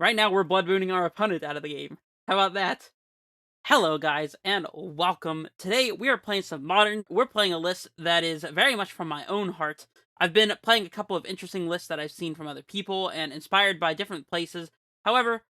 Right now, we're blood mooning our opponent out of the game. How about that? Hello, guys, and welcome. Today, we are playing some Modern. We're playing a list that is very much from my own heart. I've been playing a couple of interesting lists that I've seen from other people and inspired by different places. However,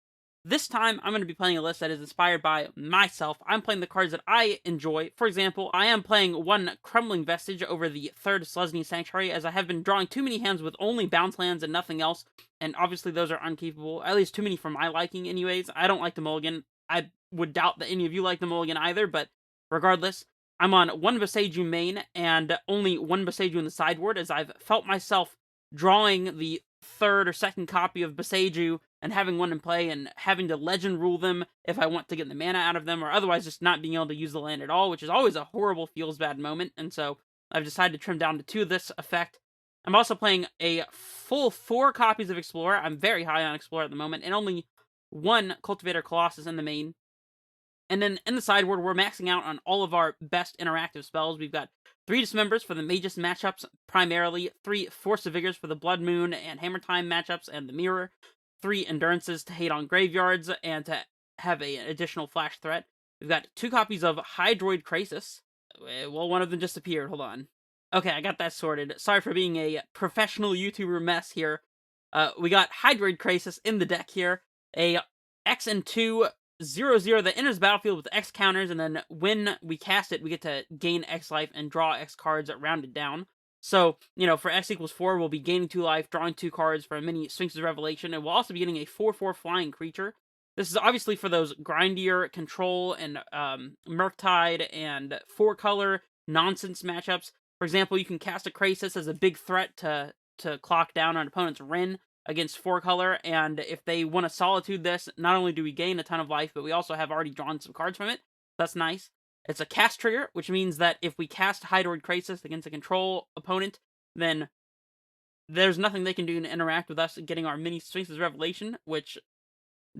this time, I'm going to be playing a list that is inspired by myself. I'm playing the cards that I enjoy. For example, I am playing one Crumbling Vestige over the third Slesny Sanctuary, as I have been drawing too many hands with only bounce lands and nothing else. And obviously, those are unkeepable. At least too many for my liking, anyways. I don't like the mulligan. I would doubt that any of you like the mulligan either, but regardless, I'm on one Boseiju main and only one Boseiju in the sideboard, as I've felt myself drawing the third or second copy of Boseiju and having one in play and having to legend rule them if I want to get the mana out of them, or otherwise just not being able to use the land at all, which is always a horrible feels bad moment, and so I've decided to trim down to 2 of this effect. I'm also playing a full 4 copies of Explorer. I'm very high on Explorer at the moment, and only 1 Cultivator Colossus in the main. And then in the sideboard, we're maxing out on all of our best interactive spells. We've got 3 Dismembers for the Magus matchups, primarily, 3 Force of Vigors for the Blood Moon and Hammer Time matchups and the Mirror, 3 Endurances to hate on graveyards and to have an additional flash threat. We've got 2 copies of Hydroid Crisis. Well, one of them just appeared. Hold on. Okay, I got that sorted. Sorry for being a professional YouTuber mess here. We got Hydroid Crisis in the deck here. A X and 2 0/0 that enters the battlefield with X counters, and then when we cast it, we get to gain X life and draw X cards rounded down. So, for X equals 4, we'll be gaining 2 life, drawing 2 cards for a mini Sphinx's Revelation, and we'll also be getting a 4/4 flying creature. This is obviously for those grindier control and Murktide and 4-color nonsense matchups. For example, you can cast a Krasis as a big threat to clock down an opponent's Rin against 4-color, and if they want to Solitude this, not only do we gain a ton of life, but we also have already drawn some cards from it. That's nice. It's a cast trigger, which means that if we cast Hydroid Crisis against a control opponent, then there's nothing they can do to interact with us getting our mini Sphinx's Revelation, which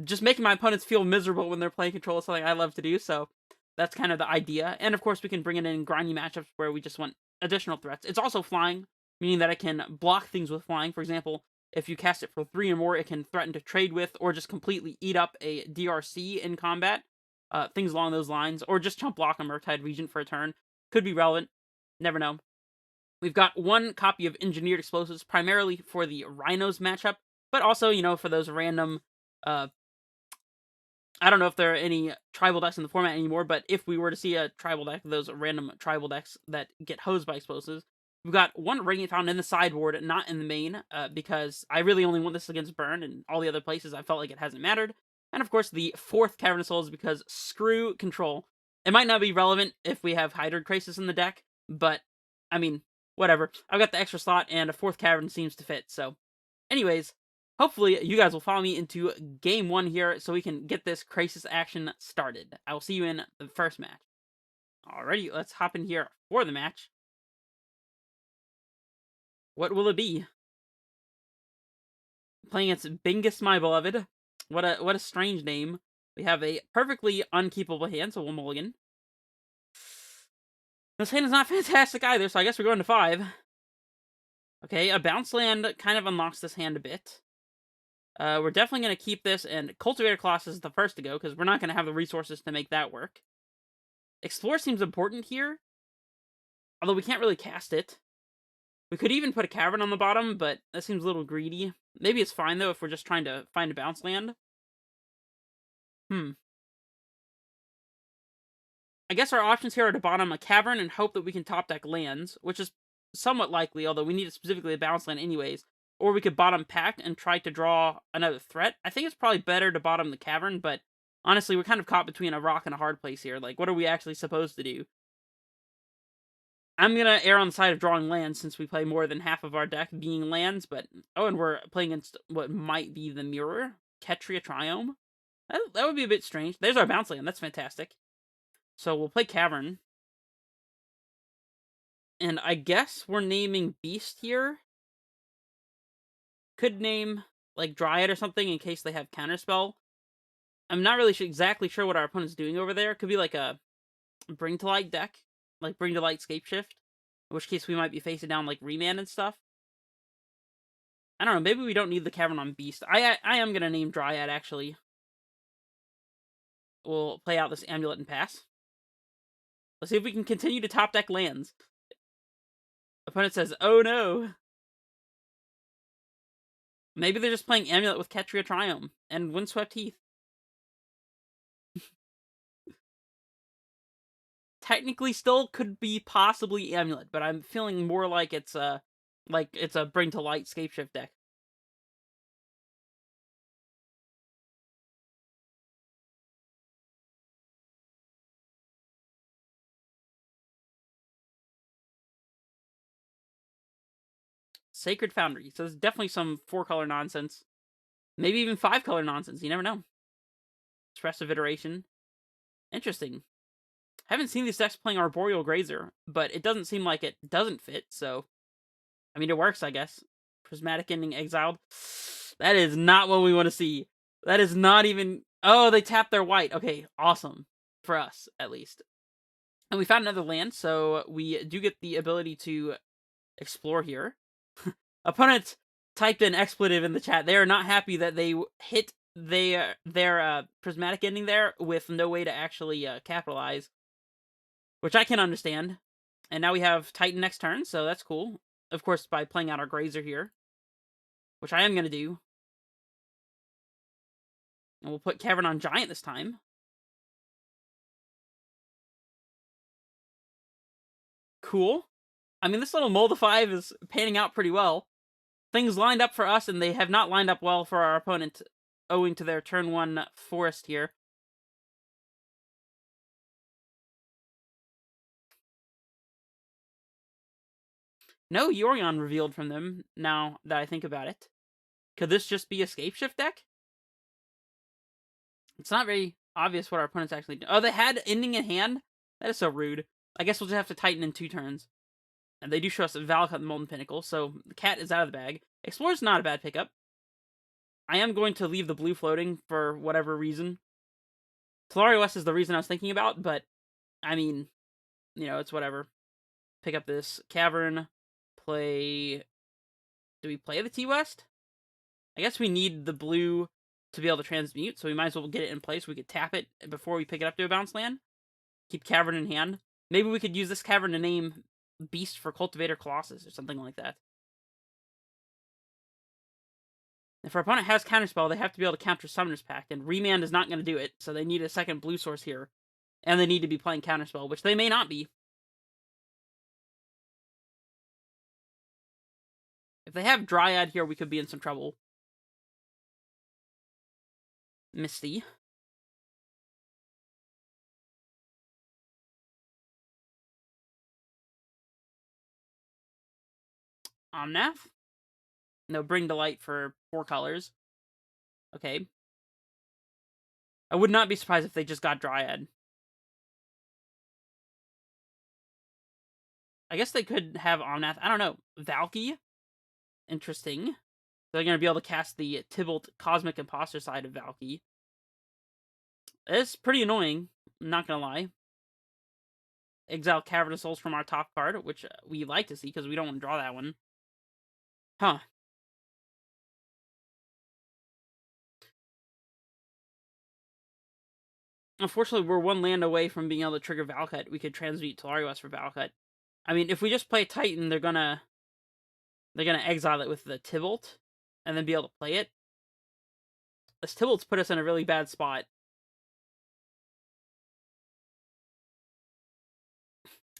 just making my opponents feel miserable when they're playing control is something I love to do, so that's kind of the idea. And of course, we can bring it in grindy matchups where we just want additional threats. It's also flying, meaning that it can block things with flying. For example, if you cast it for 3 or more, it can threaten to trade with or just completely eat up a DRC in combat. Things along those lines. Or just chump block a Murktide Regent for a turn. Could be relevant. Never know. We've got 1 copy of Engineered Explosives, primarily for the Rhinos matchup, but also, for those random... I don't know if there are any tribal decks in the format anymore, but if we were to see a tribal deck, those random tribal decks that get hosed by explosives, we've got 1 Radiant Fountain in the sideboard, not in the main, because I really only want this against Burn, and all the other places I felt like it hasn't mattered. And of course, the 4th Cavern of Souls, because screw control. It might not be relevant if we have Hydroid Crisis in the deck, but, I mean, whatever. I've got the extra slot, and a 4th Cavern seems to fit, so... Anyways, hopefully you guys will follow me into game 1 here, so we can get this Crisis action started. I will see you in the first match. Alrighty, let's hop in here for the match. What will it be? Playing against Bingus, my beloved. What a strange name. We have a perfectly unkeepable hand, so we'll mulligan. This hand is not fantastic either, so I guess we're going to 5. Okay, a bounce land kind of unlocks this hand a bit. We're definitely going to keep this, and Cultivator Colossus is the first to go, because we're not going to have the resources to make that work. Explore seems important here, although we can't really cast it. We could even put a Cavern on the bottom, but that seems a little greedy. Maybe it's fine, though, if we're just trying to find a bounce land. I guess our options here are to bottom a Cavern and hope that we can top deck lands, which is somewhat likely, although we need specifically a bounce land anyways. Or we could bottom Pact and try to draw another threat. I think it's probably better to bottom the Cavern, but honestly, we're kind of caught between a rock and a hard place here. Like, what are we actually supposed to do? I'm gonna err on the side of drawing lands since we play more than half of our deck being lands, but... Oh, and we're playing against what might be the Mirror? Ketria Triome? That would be a bit strange. There's our bounce land. That's fantastic. So we'll play Cavern. And I guess we're naming Beast here. Could name, like, Dryad or something in case they have Counterspell. I'm not really exactly sure what our opponent's doing over there. Could be like a Bring to Light deck. Like Bring to Light Scapeshift. In which case we might be facing down like Remand and stuff. I don't know, maybe we don't need the Cavern on Beast. I am gonna name Dryad, actually. We'll play out this Amulet and pass. Let's see if we can continue to top deck lands. Opponent says, oh no. Maybe they're just playing Amulet with Ketria Triome and Windswept Heath. Technically still could be possibly Amulet, but I'm feeling more like it's a Bring to Light Scapeshift deck. Sacred Foundry. So there's definitely some 4-color nonsense. Maybe even 5-color nonsense. You never know. Expressive Iteration. Interesting. Haven't seen these decks playing Arboreal Grazer, but it doesn't seem like it doesn't fit, so... I mean, it works, I guess. Prismatic Ending exiled. That is not what we want to see. That is not even... Oh, they tapped their white. Okay, awesome. For us, at least. And we found another land, so we do get the ability to explore here. Opponent typed an expletive in the chat. They are not happy that they hit their Prismatic Ending there with no way to actually capitalize. Which I can understand. And now we have Titan next turn, so that's cool. Of course, by playing out our Grazer here. Which I am going to do. And we'll put Cavern on Giant this time. Cool. I mean, this little Moldify is panning out pretty well. Things lined up for us, and they have not lined up well for our opponent, owing to their turn 1 Forest here. No Yorion revealed from them, now that I think about it. Could this just be a Scapeshift deck? It's not very obvious what our opponent's actually doing. Oh, they had Ending in hand? That is so rude. I guess we'll just have to Titan in 2 turns. And they do show us Valakut and Molten Pinnacle, so the cat is out of the bag. Explorer's not a bad pickup. I am going to leave the blue floating for whatever reason. Tolaria West is the reason I was thinking about, but, I mean, you know, it's whatever. Pick up this Cavern, play... Do we play the T-West? I guess we need the blue to be able to transmute, so we might as well get it in place. We could tap it before we pick it up to a bounce land. Keep Cavern in hand. Maybe we could use this Cavern to name Beast for Cultivator Colossus or something like that. If our opponent has Counterspell, they have to be able to counter Summoner's Pact, and Remand is not going to do it, so they need a second blue source here. And they need to be playing Counterspell, which they may not be. If they have Dryad here, we could be in some trouble. Misty. Omnath? No, Bring to Light for 4 colors. Okay. I would not be surprised if they just got Dryad. I guess they could have Omnath. I don't know. Valky? Interesting. They're going to be able to cast the Tybalt Cosmic Imposter side of Valky. It's pretty annoying, I'm not going to lie. Exile Cavernous Souls from our top card, which we like to see because we don't want to draw that one. Huh. Unfortunately, we're 1 land away from being able to trigger Valakut. We could transmute Tolaria West for Valakut. I mean, if we just play Titan, they're gonna exile it with the Tybalt, and then be able to play it. This Tybalt's put us in a really bad spot.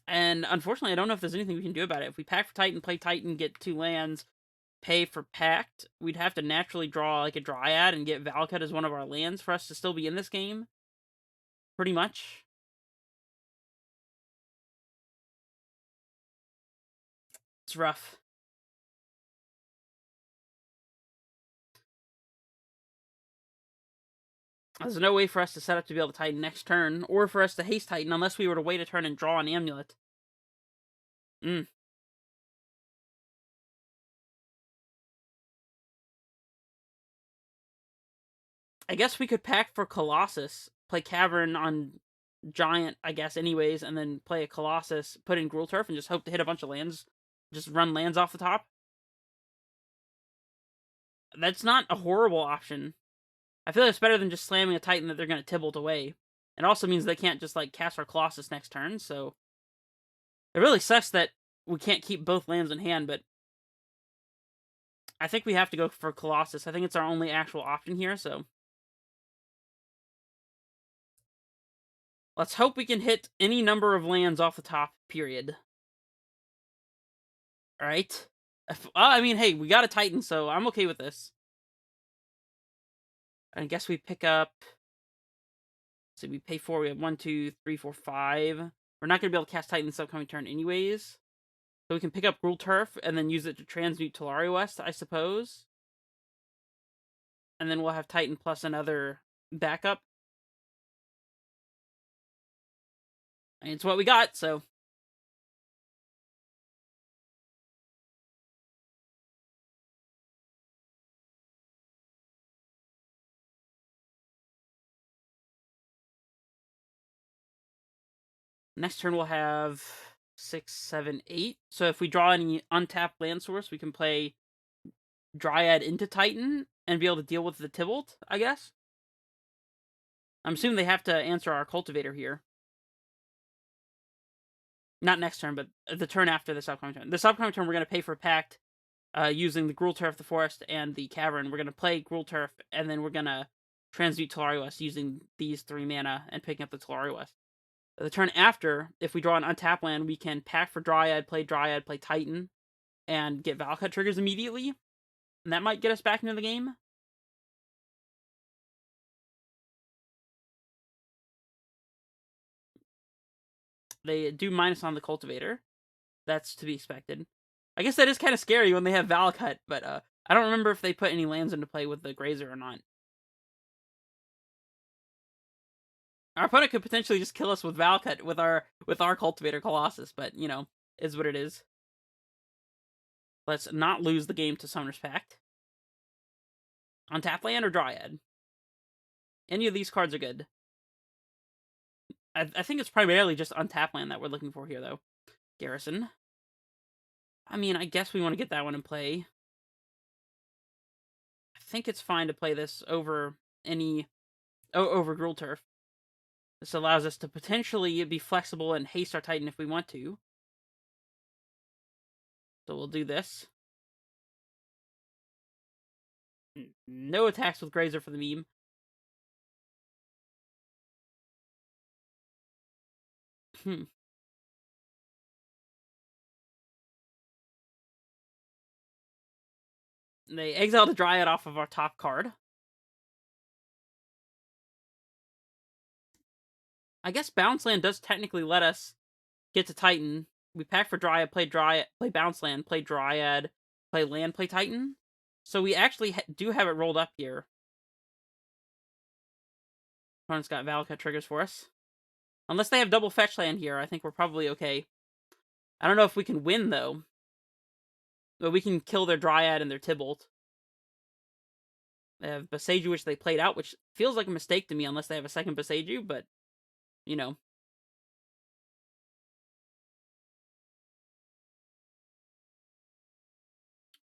And unfortunately, I don't know if there's anything we can do about it. If we pack for Titan, play Titan, get 2 lands, pay for Pact, we'd have to naturally draw like a Dryad and get Valakut as one of our lands for us to still be in this game. Pretty much. It's rough. There's no way for us to set up to be able to Titan next turn, or for us to haste Titan unless we were to wait a turn and draw an Amulet. I guess we could pack for Colossus, play Cavern on Giant, I guess, anyways, and then play a Colossus, put in Gruul Turf, and just hope to hit a bunch of lands. Just run lands off the top. That's not a horrible option. I feel like it's better than just slamming a Titan that they're going to Tybalt away. It also means they can't just, like, cast our Colossus next turn, so... It really sucks that we can't keep both lands in hand, but... I think we have to go for Colossus. I think it's our only actual option here, so... Let's hope we can hit any number of lands off the top, period. Alright? I mean, hey, we got a Titan, so I'm okay with this. I guess we pick up... So we pay 4, we have 1, 2, 3, 4, 5. We're not going to be able to cast Titan this upcoming turn anyways. So we can pick up Gruul Turf and then use it to transmute Tolari West, I suppose. And then we'll have Titan plus another backup. And it's what we got, so... Next turn we'll have 6, 7, 8. So if we draw any untapped land source, we can play Dryad into Titan and be able to deal with the Tybalt, I guess. I'm assuming they have to answer our Cultivator here. Not next turn, but the turn after this upcoming turn. This upcoming turn, we're going to pay for Pact using the Gruul Turf, the Forest, and the Cavern. We're going to play Gruul Turf, and then we're going to transmute Tolari West using these 3 mana and picking up the Tolari West. The turn after, if we draw an untapped land, we can Pact for Dryad, play Titan, and get Valakut triggers immediately. And that might get us back into the game. They do minus on the Cultivator. That's to be expected. I guess that is kind of scary when they have Valakut, but I don't remember if they put any lands into play with the Grazer or not. Our opponent could potentially just kill us with Valakut with our Cultivator Colossus, but, you know, is what it is. Let's not lose the game to Summoner's Pact. Untap land or Dryad? Any of these cards are good. I think it's primarily just untap land that we're looking for here, though. Garrison. I mean, I guess we want to get that one in play. I think it's fine to play this over over Gruul Turf. This allows us to potentially be flexible and haste our Titan if we want to. So we'll do this. No attacks with Grazer for the meme. They exiled a Dryad off of our top card. I guess Bounce Land does technically let us get to Titan. We pack for Dryad, play Bounce Land, play Dryad, play Land, play Titan. So we actually do have it rolled up here. Opponent's got Valakut triggers for us. Unless they have double fetch land here, I think we're probably okay. I don't know if we can win, though. But we can kill their Dryad and their Tybalt. They have Boseiju, which they played out, which feels like a mistake to me unless they have a second Boseiju, but, you know.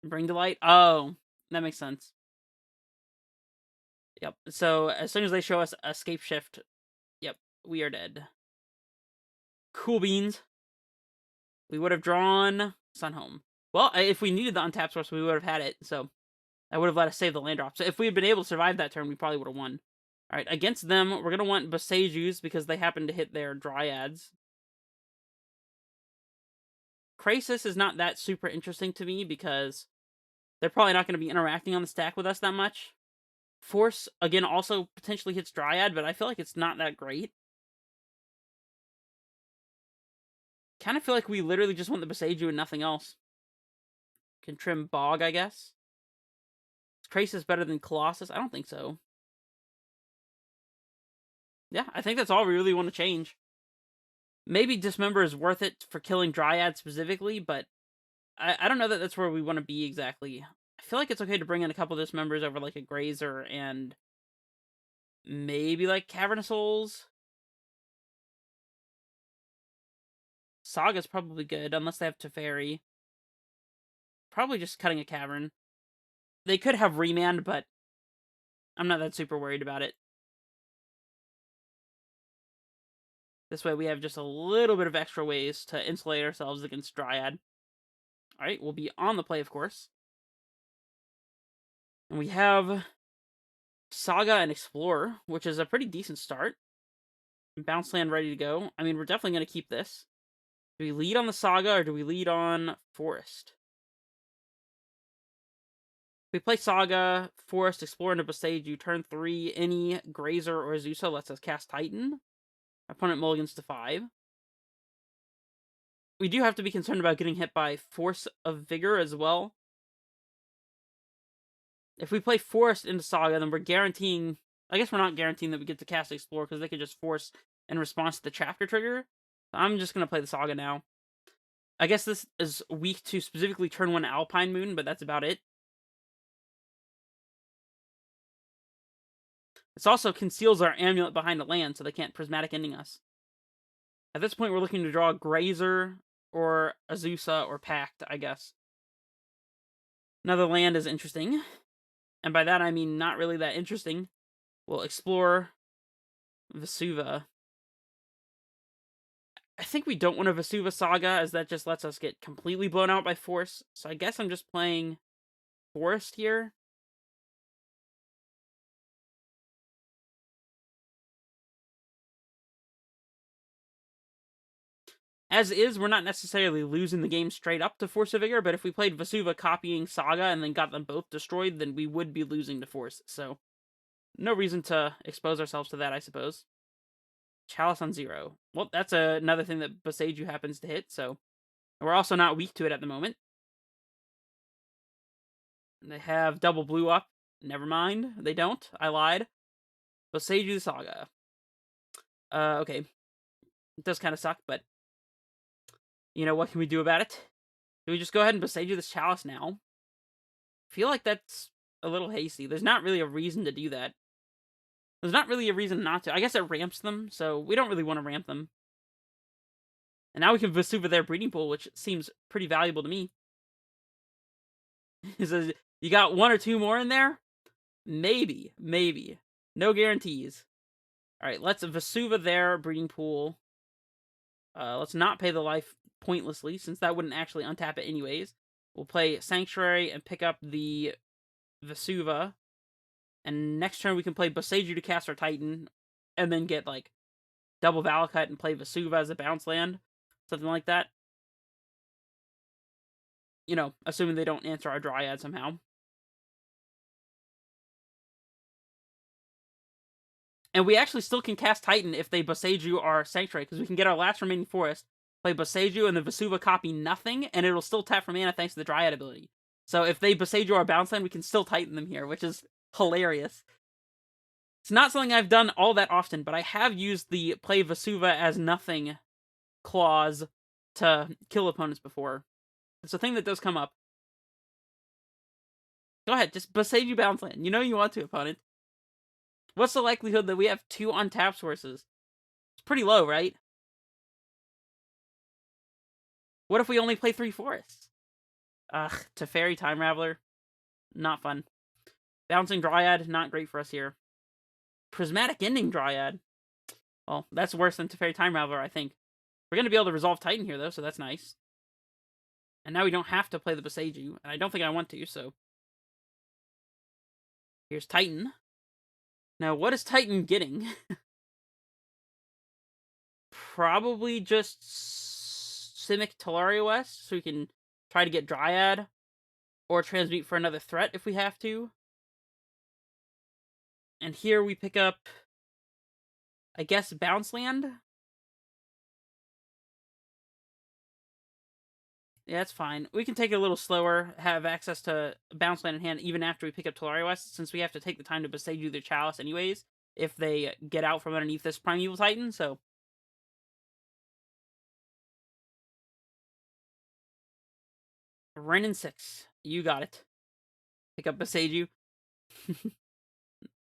Bring to Light? Oh, that makes sense. Yep. So, as soon as they show us Escape Shift, yep, we are dead. Cool beans. We would have drawn Sunhome. Well, if we needed the untap source, we would have had it, so that would have let us save the land drop. So if we had been able to survive that turn, we probably would have won. Alright, against them, we're going to want Boseijus because they happen to hit their Dryads. Krasis is not that super interesting to me because they're probably not going to be interacting on the stack with us that much. Force, again, also potentially hits Dryad, but I feel like it's not that great. Kind of feel like we literally just want the Boseiju and nothing else. Can trim Bog, I guess. Is Krasis better than Colossus? I don't think so. Yeah, I think that's all we really want to change. Maybe Dismember is worth it for killing Dryad specifically, but I don't know that that's where we want to be exactly. I feel like it's okay to bring in a couple of Dismembers over like a Grazer and maybe like Cavern of Souls. Saga's probably good, unless they have Teferi. Probably just cutting a Cavern. They could have remand, but I'm not that super worried about it. This way we have just a little bit of extra ways to insulate ourselves against Dryad. Alright, we'll be on the play, of course. And we have Saga and Explorer, which is a pretty decent start. Bounce land ready to go. I mean, we're definitely going to keep this. Do we lead on the Saga, or do we lead on Forest? If we play Saga, Forest, Explorer, and Boseiju, turn 3, any Grazer or Azusa lets us cast Titan. Opponent mulligans to 5. We do have to be concerned about getting hit by Force of Vigor as well. If we play Forest into Saga, then we're guaranteeing... I guess we're not guaranteeing that we get to cast Explorer, because they could just Force in response to the Chapter trigger. So I'm just going to play the Saga now. I guess this is weak to specifically turn 1 Alpine Moon, but that's about it. This also conceals our Amulet behind a land, so they can't Prismatic Ending us. At this point, we're looking to draw Grazer, or Azusa, or Pact, I guess. Another land is interesting. And by that, I mean not really that interesting. We'll explore Vesuva. I think we don't want a Vesuva Saga, as that just lets us get completely blown out by Force. So I guess I'm just playing Forest here. As is, we're not necessarily losing the game straight up to Force of Vigor, but if we played Vesuva copying Saga and then got them both destroyed, then we would be losing to Force. So no reason to expose ourselves to that, I suppose. Chalice on 0. Well, that's another thing that Boseiju happens to hit, so we're also not weak to it at the moment. They have double blue up. Never mind. They don't. I lied. Boseiju the Saga. Okay. It does kind of suck, but... You know, what can we do about it? Do we just go ahead and Boseiju this Chalice now? I feel like that's a little hasty. There's not really a reason to do that. There's not really a reason not to. I guess it ramps them, so we don't really want to ramp them. And now we can Vesuva their breeding pool, which seems pretty valuable to me. Says, you got 1 or 2 more in there? Maybe. Maybe. No guarantees. Alright, let's Vesuva their breeding pool. Let's not pay the life pointlessly, since that wouldn't actually untap it anyways. We'll play Sanctuary and pick up the Vesuva. And next turn we can play Boseiju to cast our Titan, and then get, like, double Valakut and play Vesuva as a bounce land. Something like that. You know, assuming they don't answer our Dryad somehow. And we actually still can cast Titan if they Boseiju our Sanctuary, because we can get our last remaining forest, play Boseiju, and the Vesuva copy nothing, and it'll still tap for mana thanks to the Dryad ability. So if they Boseiju our bounce land, we can still Titan them here, which is hilarious. It's not something I've done all that often, but I have used the play Vesuva as nothing clause to kill opponents before. It's a thing that does come up. Go ahead, just Boseiju bounce land. You know you want to, opponent. What's the likelihood that we have 2 untapped sources? It's pretty low, right? What if we only play 3 forests? Ugh, Teferi Time Raveler. Not fun. Bouncing Dryad, not great for us here. Prismatic Ending Dryad. Well, that's worse than Teferi Time Raveler, I think. We're going to be able to resolve Titan here, though, so that's nice. And now we don't have to play the Boseiju, and I don't think I want to, so... Here's Titan. Now, what is Titan getting? Probably just Simic Talaria West, so we can try to get Dryad, or Transmute for another threat if we have to. And here we pick up, I guess, Bounce Land? Yeah, that's fine. We can take it a little slower, have access to Bounce Land in hand even after we pick up Talaria West, since we have to take the time to Boseiju their Chalice anyways, if they get out from underneath this Primeval Titan, so... Renin 6. You got it. Pick up Boseiju.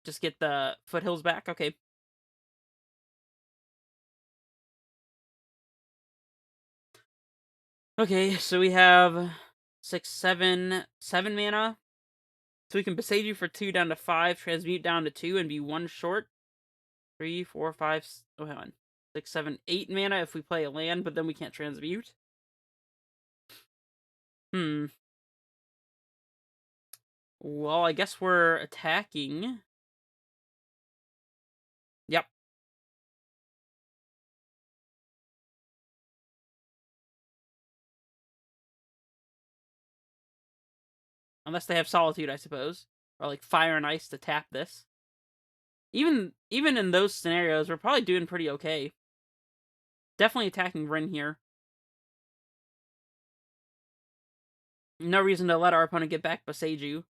Just get the foothills back? Okay. Okay, so we have 6, 7 mana. So we can besiege you for 2 down to 5, transmute down to 2, and be 1 short. 3, 4, 5, oh, hang on. 6, 7, 8 mana if we play a land, but then we can't transmute. Well, I guess we're attacking. Yep. Unless they have Solitude, I suppose. Or like Fire and Ice to tap this. Even in those scenarios, we're probably doing pretty okay. Definitely attacking Rin here. No reason to let our opponent get back Boseiju.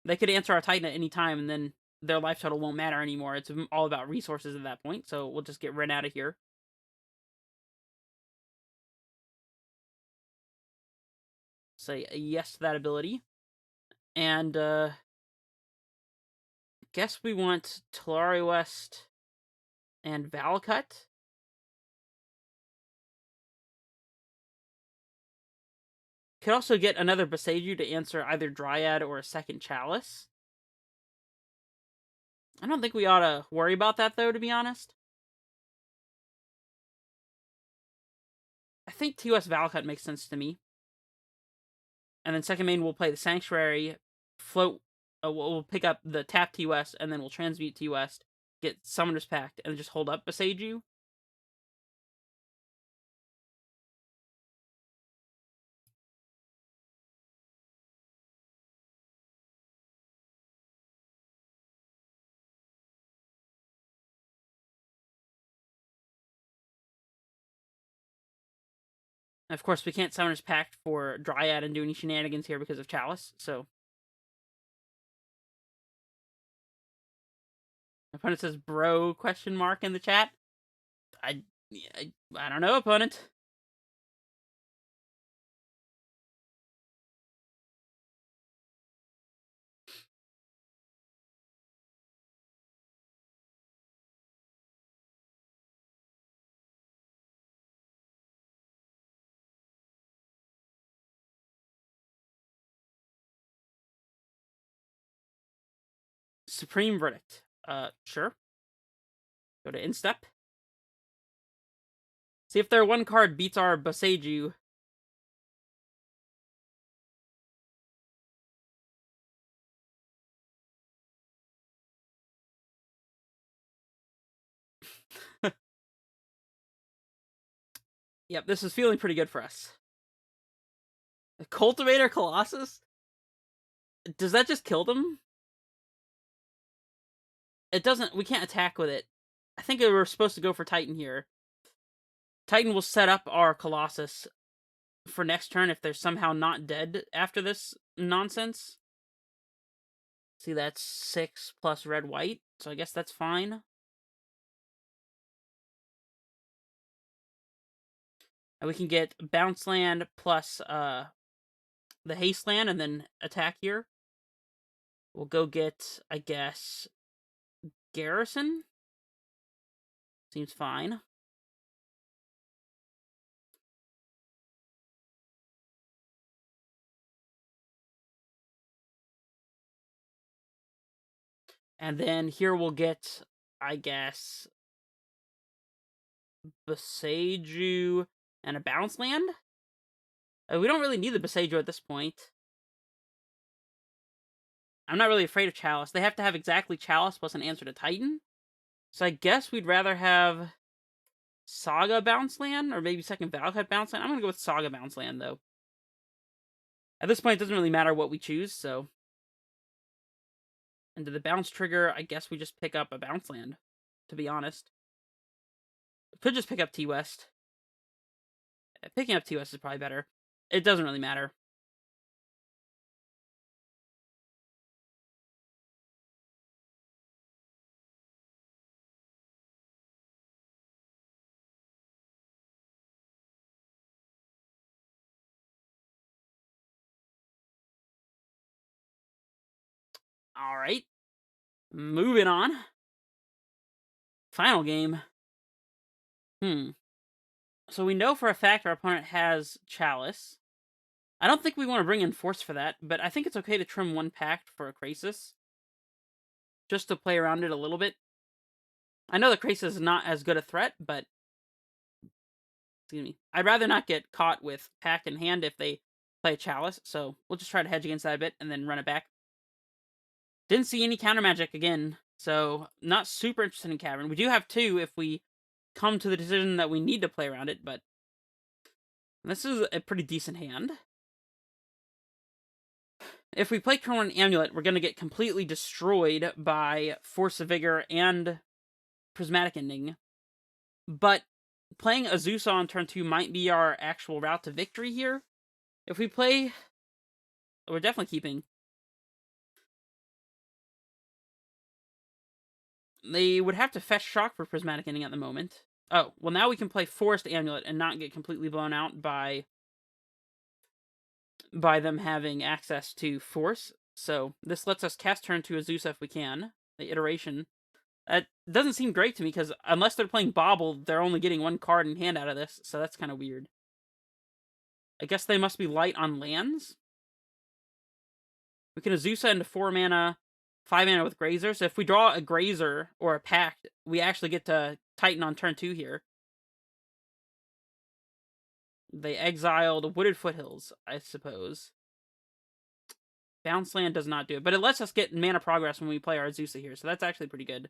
They could answer our Titan at any time, and then their life total won't matter anymore. It's all about resources at that point, so we'll just get Rin out of here. Say yes to that ability. And, guess we want Talari West and Valakut. Could also get another Boseiju to answer either Dryad or a second Chalice. I don't think we ought to worry about that, though, to be honest. I think TOS Valakut makes sense to me. And then second main, we'll play the Sanctuary, float, we'll pick up the tap TOS, and then we'll transmute TOS, get Summoner's Pact, and just hold up Boseiju. And of course, we can't Summoner's Pact for Dryad and do any shenanigans here because of Chalice, so... Opponent says bro question mark in the chat. I don't know, opponent. Supreme Verdict. Sure. Go to Instep. See if their one card beats our Boseiju. Yep, this is feeling pretty good for us. A Cultivator Colossus? Does that just kill them? It doesn't. We can't attack with it. I think we were supposed to go for Titan here. Titan will set up our Colossus for next turn if they're somehow not dead after this nonsense. See, that's 6 plus red-white, so I guess that's fine. And we can get Bounce Land plus the Haste Land and then attack here. We'll go get, I guess, Garrison? Seems fine. And then here we'll get, I guess, Boseiju and a Bounce Land? We don't really need the Boseiju at this point. I'm not really afraid of Chalice. They have to have exactly Chalice plus an answer to Titan. So I guess we'd rather have Saga Bounce Land, or maybe second Valakut Bounce Land. I'm gonna go with Saga Bounce Land, though. At this point, it doesn't really matter what we choose, so... And to the bounce trigger, I guess we just pick up a Bounce Land, to be honest. Could just pick up T-West. Picking up T-West is probably better. It doesn't really matter. Alright. Moving on. Final game. So we know for a fact our opponent has Chalice. I don't think we want to bring in Force for that, but I think it's okay to trim one Pact for a Krasis, just to play around it a little bit. I know the Krasis is not as good a threat, but excuse me, I'd rather not get caught with Pact in hand if they play a Chalice, so we'll just try to hedge against that a bit and then run it back. Didn't see any counter magic again, so not super interested in Cavern. We do have 2 if we come to the decision that we need to play around it, but this is a pretty decent hand. If we play Current Amulet, we're going to get completely destroyed by Force of Vigor and Prismatic Ending. But playing Azusa on turn 2 might be our actual route to victory here. If we play... We're definitely keeping. They would have to fetch Shock for Prismatic Ending at the moment. Oh, well now we can play Forest Amulet and not get completely blown out by them having access to Force. So this lets us cast turn 2 Azusa if we can. The iteration. That doesn't seem great to me, because unless they're playing Bobble, they're only getting 1 card in hand out of this, so that's kind of weird. I guess they must be light on lands? We can Azusa into 4 mana, 5 mana with Grazer, so if we draw a Grazer or a Pact, we actually get to Titan on turn 2 here. They exiled Wooded Foothills, I suppose. Bounce land does not do it, but it lets us get mana progress when we play our Azusa here, so that's actually pretty good.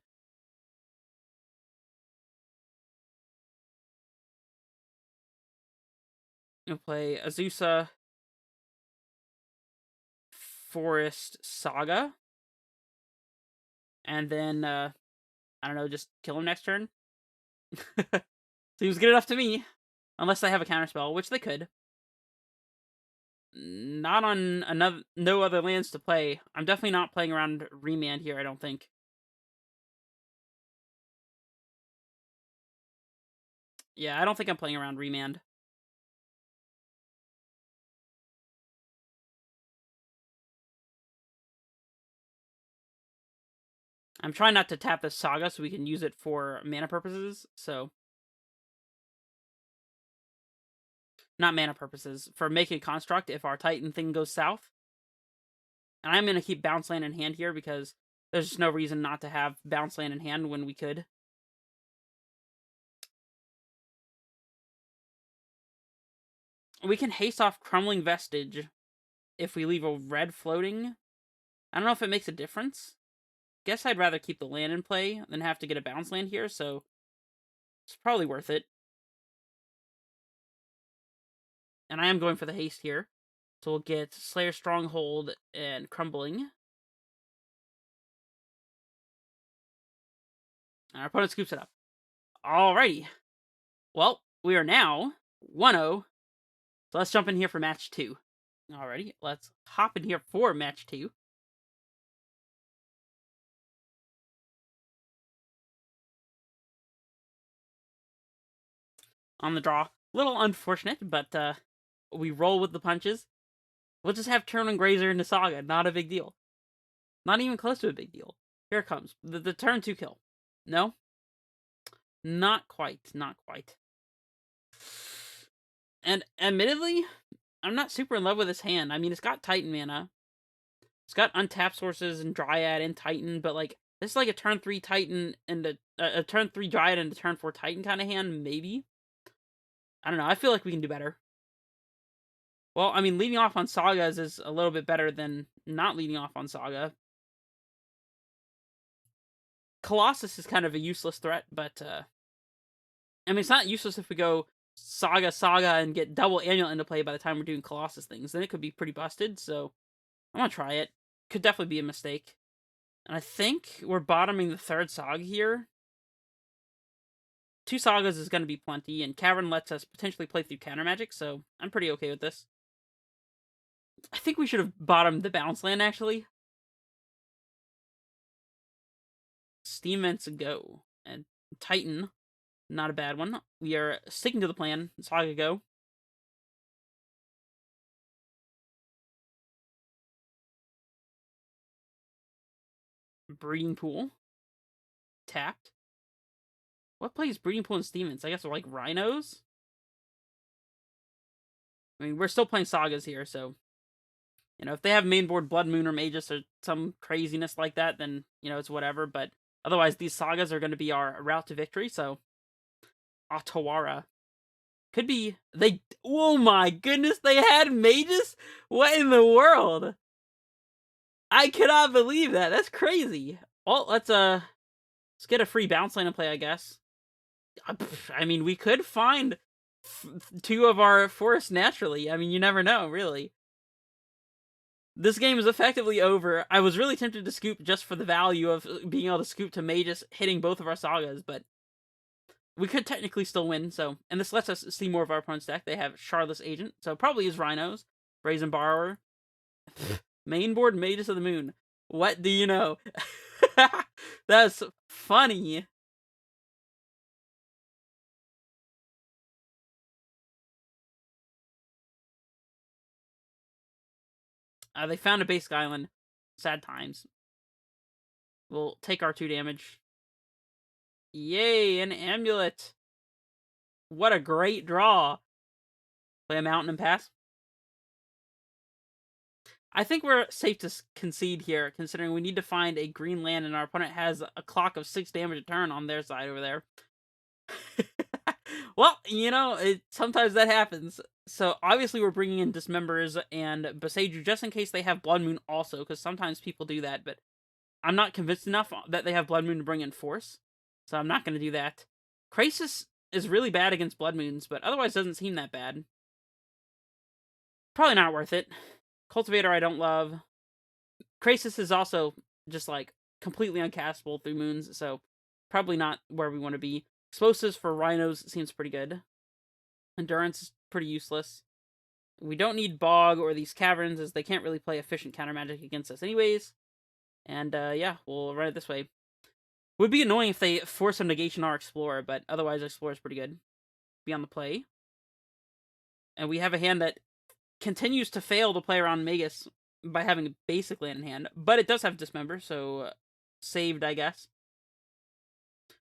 We'll play Azusa, Forest Saga, and then, I don't know, just kill him next turn? Seems good enough to me. Unless they have a counterspell, which they could. Not on no other lands to play. I'm definitely not playing around Remand here, I don't think. Yeah, I don't think I'm playing around Remand. I'm trying not to tap this Saga so we can use it for mana purposes, so... Not mana purposes, for making a construct if our Titan thing goes south. And I'm going to keep Bounce Land in hand here, because there's just no reason not to have Bounce Land in hand when we could. We can haste off Crumbling Vestige if we leave a red floating. I don't know if it makes a difference. Guess I'd rather keep the land in play than have to get a bounce land here, so it's probably worth it. And I am going for the haste here. So we'll get Slayer Stronghold and Crumbling. And our opponent scoops it up. Alrighty. Well, we are now 1-0. So let's jump in here for match 2. Alrighty, let's hop in here for match 2. On the draw. Little unfortunate, but we roll with the punches. We'll just have turn and Grazer into Saga. Not a big deal. Not even close to a big deal. Here it comes. The turn 2 kill. No? Not quite. Not quite. And admittedly, I'm not super in love with this hand. I mean, it's got Titan mana. It's got untapped sources and Dryad and Titan, but like, this is like a turn 3 Titan and a turn 3 Dryad and a turn 4 Titan kind of hand, maybe? I don't know. I feel like we can do better. Well, I mean, leading off on Sagas is a little bit better than not leading off on Saga. Colossus is kind of a useless threat, but, I mean, it's not useless if we go Saga, and get double Amulet into play by the time we're doing Colossus things. Then it could be pretty busted, so I'm gonna try it. Could definitely be a mistake. And I think we're bottoming the 3rd Saga here. 2 Sagas is gonna be plenty, and Cavern lets us potentially play through counter magic, so I'm pretty okay with this. I think we should have bottomed the bounce land, actually. Steam Vents go. And Titan, not a bad one. We are sticking to the plan. Saga go. Breeding Pool. Tapped. What plays Breeding Pool and Steam Vents? I guess they're like Rhinos? I mean, we're still playing sagas here, so you know, if they have main board Blood Moon or Magus or some craziness like that, then you know it's whatever. But otherwise, these sagas are going to be our route to victory. So Atawara could be they. Oh my goodness, they had Magus. What in the world? I cannot believe that. That's crazy. Well, let's get a free bounce lane and play, I guess. I mean, we could find two of our forests naturally. I mean, you never know, really. This game is effectively over. I was really tempted to scoop just for the value of being able to scoop to Magus hitting both of our sagas, but we could technically still win, so... And this lets us see more of our opponent's deck. They have Charlotte's Agent, so probably is Rhinos, Brazen Borrower. Mainboard Magus of the Moon. What do you know? That's funny. They found a basic island. Sad times. We'll take our 2 damage. Yay, an amulet. What a great draw. Play a mountain and pass. I think we're safe to concede here, considering we need to find a green land and our opponent has a clock of 6 damage a turn on their side over there. Well, you know, sometimes that happens. So, obviously we're bringing in Dismembers and Boseiju just in case they have Blood Moon also, because sometimes people do that, but I'm not convinced enough that they have Blood Moon to bring in Force, so I'm not going to do that. Krasis is really bad against Blood Moons, but otherwise doesn't seem that bad. Probably not worth it. Cultivator I don't love. Krasis is also just, like, completely uncastable through moons, so probably not where we want to be. Explosives for Rhinos seems pretty good. Endurance is pretty useless. We don't need Bog or these Caverns, as they can't really play efficient counter magic against us anyways. And, yeah, we'll run it this way. Would be annoying if they force a negation our Explorer, but otherwise Explorer is pretty good. Be on the play. And we have a hand that continues to fail to play around Magus by having a basic land in hand, but it does have Dismember, so saved, I guess.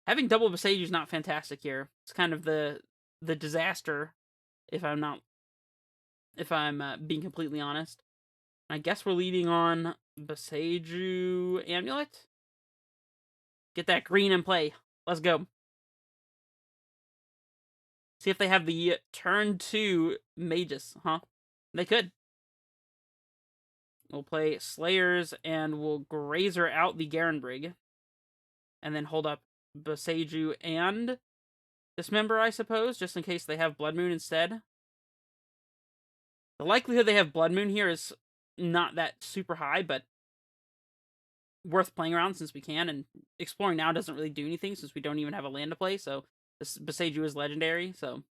Having double Boseiju is not fantastic here. It's kind of the disaster, if I'm being completely honest. I guess we're leading on Boseiju Amulet. Get that green in play. Let's go. See if they have the turn 2 Magus, huh? They could. We'll play Slayers, and we'll Grazer out the Garenbrig. And then hold up Boseiju and Dismember, I suppose, just in case they have Blood Moon instead. The likelihood they have Blood Moon here is not that super high, but worth playing around since we can, and Exploring now doesn't really do anything since we don't even have a land to play, so this Boseiju is legendary, so...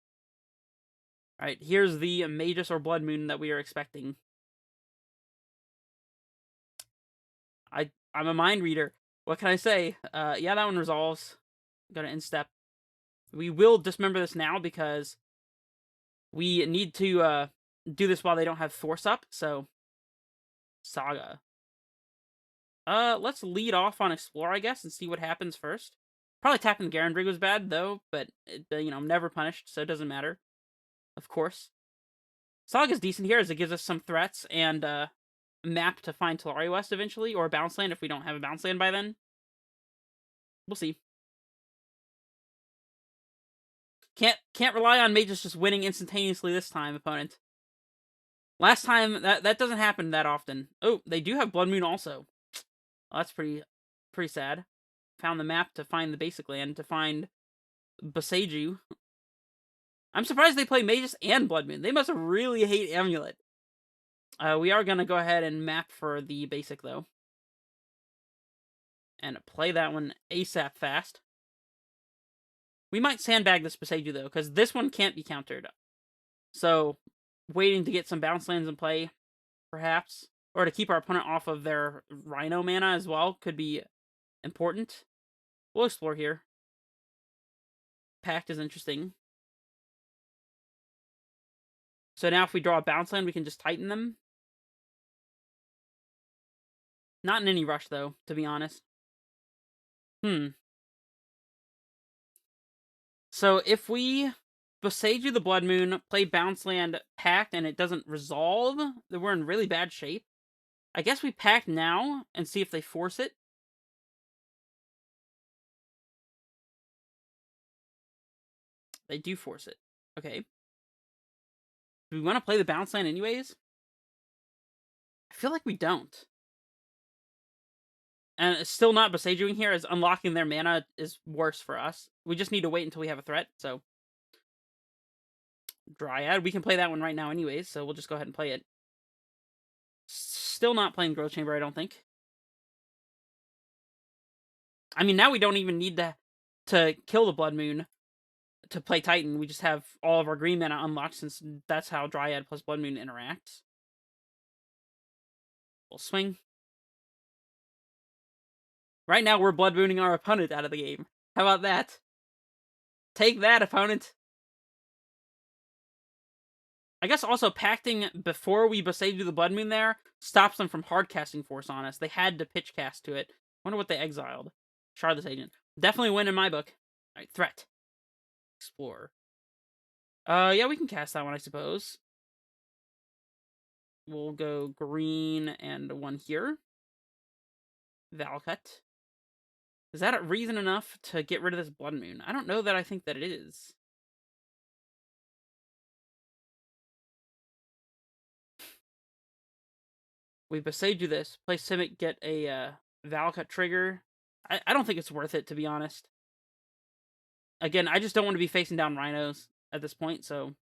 Alright, here's the Magus or Blood Moon that we are expecting. I'm a mind reader. What can I say? Yeah, that one resolves. Go to instep. We will dismember this now because we need to do this while they don't have Force up, so... Saga. Let's lead off on Explore, I guess, and see what happens first. Probably tapping Garenbrig was bad, though, but, you know, I'm never punished, so it doesn't matter. Of course. Saga's decent here, as it gives us some threats, and, map to find Tolari West eventually, or a bounce land if we don't have a bounce land by then. We'll see. Can't rely on Magus just winning instantaneously this time, opponent. Last time, that doesn't happen that often. Oh, they do have Blood Moon also. Well, that's pretty sad. Found the map to find the basic land, to find Boseiju. I'm surprised they play Magus and Blood Moon. They must really hate Amulet. We are going to go ahead and map for the basic, though. And play that one ASAP fast. We might sandbag this Boseiju, though, because this one can't be countered. So, waiting to get some bounce lands in play, perhaps. Or to keep our opponent off of their Rhino mana as well could be important. We'll explore here. Pact is interesting. So now if we draw a bounce land, we can just Titan them. Not in any rush, though, to be honest. So if we Boseiju the Blood Moon, play Bounce Land Pact, and it doesn't resolve, then we're in really bad shape. I guess we Pact now and see if they force it. They do force it. Okay. Do we want to play the Bounce Land anyways? I feel like we don't. And it's still not Bosejuing here, as unlocking their mana is worse for us. We just need to wait until we have a threat, so... Dryad, we can play that one right now anyways, so we'll just go ahead and play it. Still not playing Growth Chamber, I don't think. I mean, now we don't even need to kill the Blood Moon to play Titan. We just have all of our green mana unlocked, since that's how Dryad plus Blood Moon interacts. We'll swing. Right now, we're Blood Mooning our opponent out of the game. How about that? Take that, opponent! I guess also pacting before we Boseiju the Blood Moon there stops them from hard casting Force on us. They had to pitch cast to it. Wonder what they exiled. Shardless Agent. Definitely win in my book. Alright, threat. Explorer. Yeah, we can cast that one, I suppose. We'll go green and one here. Valcut. Is that reason enough to get rid of this Blood Moon? I don't know that I think that it is. We Boseiju this. Play Simic, get a Valcut trigger. I don't think it's worth it, to be honest. Again, I just don't want to be facing down Rhinos at this point, so...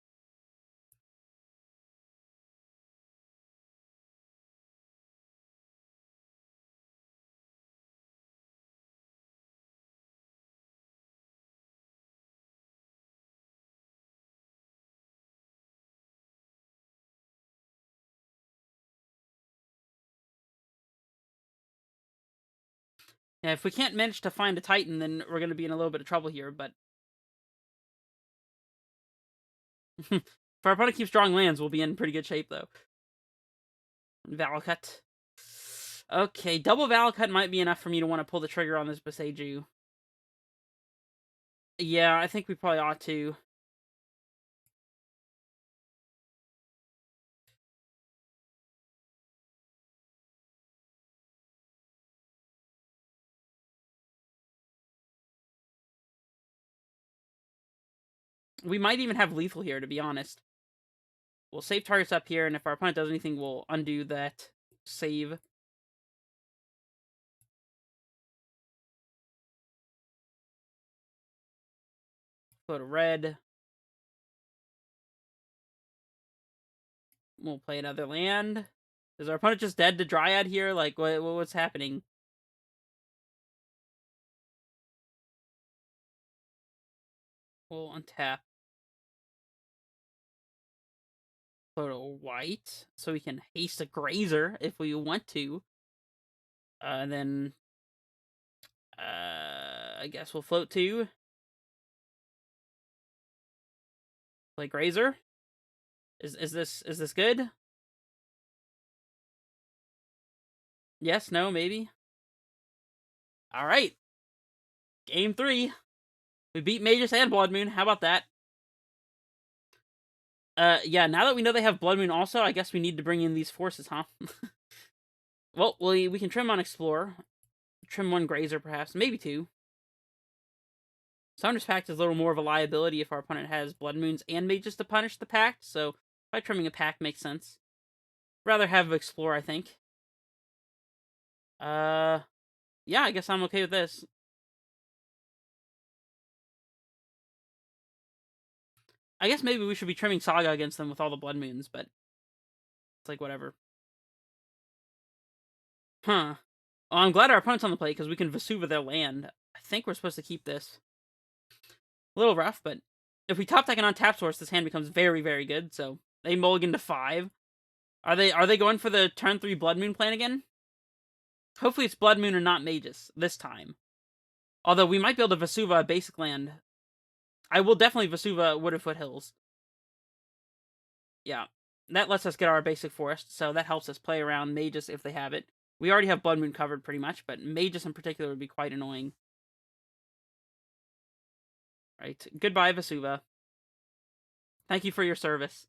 Yeah, if we can't manage to find a Titan, then we're going to be in a little bit of trouble here, but... if our opponent keeps drawing lands, we'll be in pretty good shape, though. Valcut. Okay, double Valcut might be enough for me to want to pull the trigger on this Boseiju. Yeah, I think we probably ought to. We might even have lethal here, to be honest. We'll save targets up here, and if our opponent does anything, we'll undo that save. Go to red. We'll play another land. Is our opponent just dead to Dryad here? Like, what's happening? We'll untap. Go to white, so we can haste a Grazer if we want to. And then... I guess we'll float to... Play Grazer? Is this good? Yes, no, maybe? Alright. Game 3. We beat Magus and Blood Moon. How about that? Yeah, now that we know they have Blood Moon also, I guess we need to bring in these forces, huh? Well, we can trim on Explorer. Trim one Grazer, perhaps. Maybe two. Summoner's Pact is a little more of a liability if our opponent has Blood Moons and Mages to punish the Pact, so by trimming a Pact makes sense. Rather have Explore, I think. Yeah, I guess I'm okay with this. I guess maybe we should be trimming Saga against them with all the Blood Moons, but it's like, whatever. Huh. Well, I'm glad our opponent's on the plate, because we can Vesuva their land. I think we're supposed to keep this. A little rough, but if we top deck an untap source, this hand becomes very, very good, so they mulligan to 5. Are they going for the turn 3 Blood Moon plan again? Hopefully it's Blood Moon and not Magus, this time. Although we might be able to Vesuva a basic land. I will definitely Vesuva Wooded Foothills. Yeah. That lets us get our basic forest, so that helps us play around Magus if they have it. We already have Blood Moon covered pretty much, but Magus in particular would be quite annoying. Right. Goodbye, Vesuva. Thank you for your service.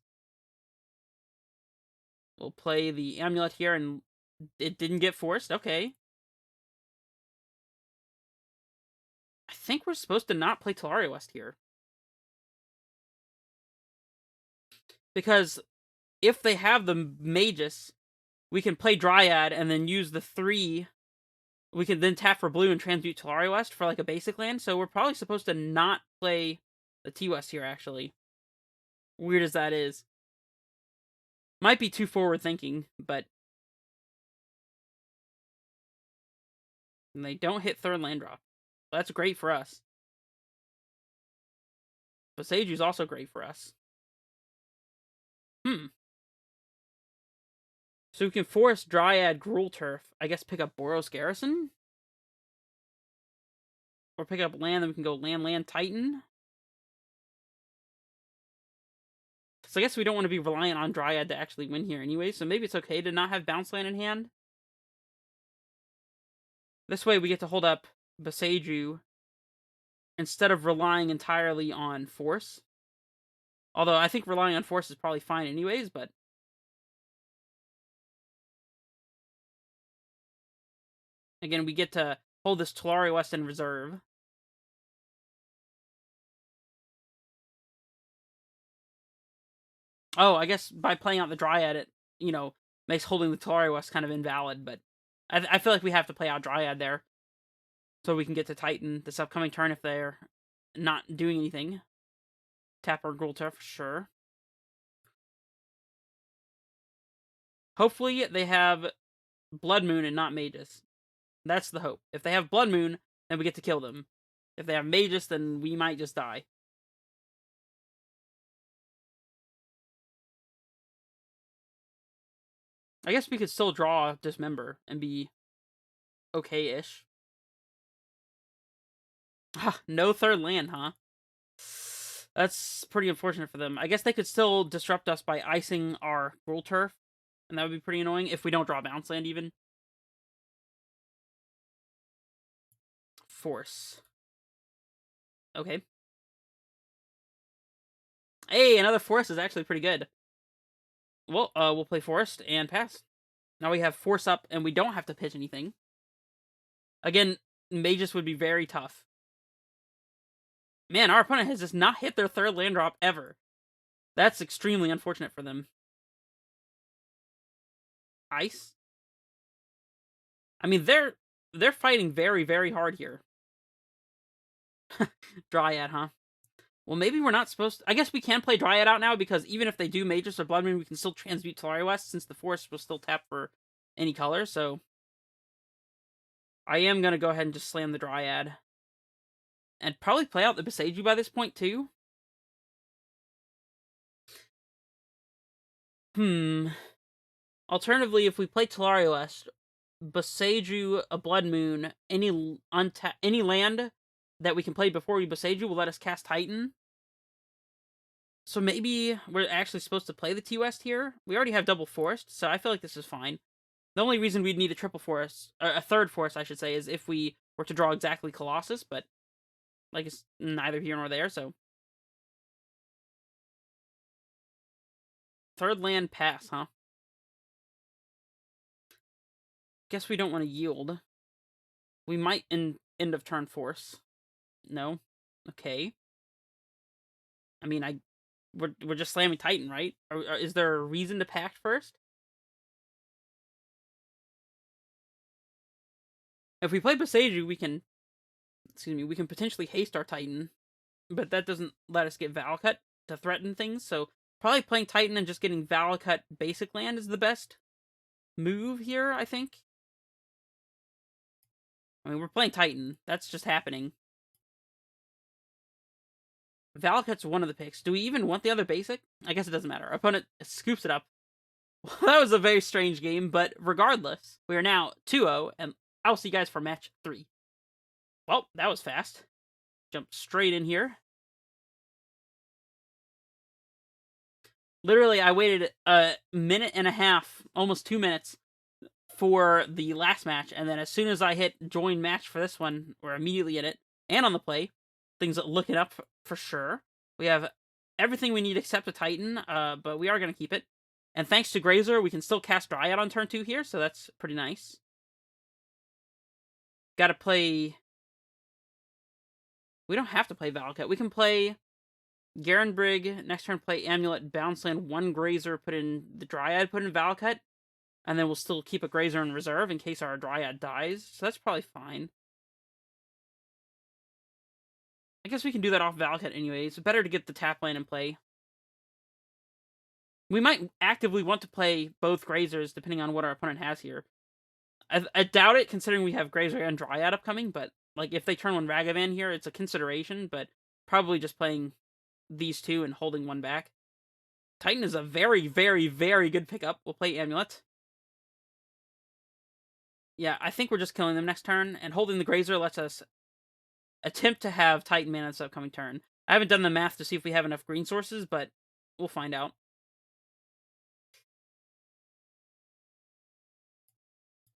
We'll play the Amulet here, and it didn't get forced. Okay. I think we're supposed to not play Tolaria West here. Because if they have the Magus, we can play Dryad and then use the 3. We can then tap for blue and transmute Tolaria West for like a basic land. So we're probably supposed to not play the T-West here, actually. Weird as that is. Might be too forward thinking, but... And they don't hit 3rd land drop. That's great for us. But Seiju's also great for us. So we can force Dryad Gruul Turf. I guess pick up Boros Garrison? Or pick up land, then we can go land, Titan. So I guess we don't want to be reliant on Dryad to actually win here anyway, so maybe it's okay to not have bounce land in hand. This way we get to hold up Boseiju instead of relying entirely on force. Although I think relying on force is probably fine anyways, but... Again, we get to hold this Tolaria West in reserve. Oh, I guess by playing out the Dryad, it, makes holding the Tolaria West kind of invalid, but I feel like we have to play out Dryad there. So we can get to Titan this upcoming turn if they're not doing anything. Tap our Gruul Turf for sure. Hopefully they have Blood Moon and not Magus. That's the hope. If they have Blood Moon, then we get to kill them. If they have Magus, then we might just die. I guess we could still draw Dismember and be okay-ish. No 3rd land, huh? That's pretty unfortunate for them. I guess they could still disrupt us by icing our Gruul Turf, and that would be pretty annoying if we don't draw bounce land even. Force. Okay. Hey, another force is actually pretty good. Well, we'll play Forest and pass. Now we have Force up, and we don't have to pitch anything. Again, Magus would be very tough. Man, our opponent has just not hit their 3rd land drop ever. That's extremely unfortunate for them. Ice? I mean, they're fighting very, very hard here. Dryad, huh? Well, maybe we're not supposed to... I guess we can play Dryad out now, because even if they do Magus or Blood Moon, we can still transmute Tolaria West, since the Force will still tap for any color, so... I am going to go ahead and just slam the Dryad. And probably play out the Boseiju by this point, too. Alternatively, if we play Tolaria West, Boseiju, a Blood Moon, any land that we can play before we Boseiju will let us cast Titan. So maybe we're actually supposed to play the T-West here. We already have double Forest, so I feel like this is fine. The only reason we'd need a triple Forest, or a 3rd Forest, I should say, is if we were to draw exactly Colossus, but like it's neither here nor there, so. 3rd land pass, huh? Guess we don't want to yield. We might end of turn Force. No? Okay. I mean, we're just slamming Titan, right? Or is there a reason to pact first? If we play Boseiju, we can potentially haste our Titan, but that doesn't let us get Valakut to threaten things, so probably playing Titan and just getting Valakut basic land is the best move here, I think. I mean, we're playing Titan. That's just happening. Valakut's one of the picks. Do we even want the other basic? I guess it doesn't matter. Our opponent scoops it up. That was a very strange game, but regardless, we are now 2-0, and I'll see you guys for match 3. Well, that was fast. Jump straight in here. Literally, I waited a minute and a half, almost 2 minutes, for the last match, and then as soon as I hit join match for this one, we're immediately in it, and on the play. Things looking up for sure. We have everything we need except a Titan, but we are going to keep it. And thanks to Grazer, we can still cast Dryad on turn 2 here, so that's pretty nice. Gotta play... We don't have to play Valakut. We can play Garenbrig, next turn play Amulet, bounce land, 1 Grazer, put in the Dryad, put in Valakut, and then we'll still keep a Grazer in reserve in case our Dryad dies, so that's probably fine. I guess we can do that off Valakut anyway. It's better to get the tap land in play. We might actively want to play both Grazers, depending on what our opponent has here. I doubt it, considering we have Grazer and Dryad upcoming, but like if they turn 1 Ragavan here, it's a consideration, but probably just playing these 2 and holding 1 back. Titan is a very, very, very good pickup. We'll play Amulet. Yeah, I think we're just killing them next turn, and holding the Grazer lets us attempt to have Titan mana this upcoming turn. I haven't done the math to see if we have enough green sources, but we'll find out.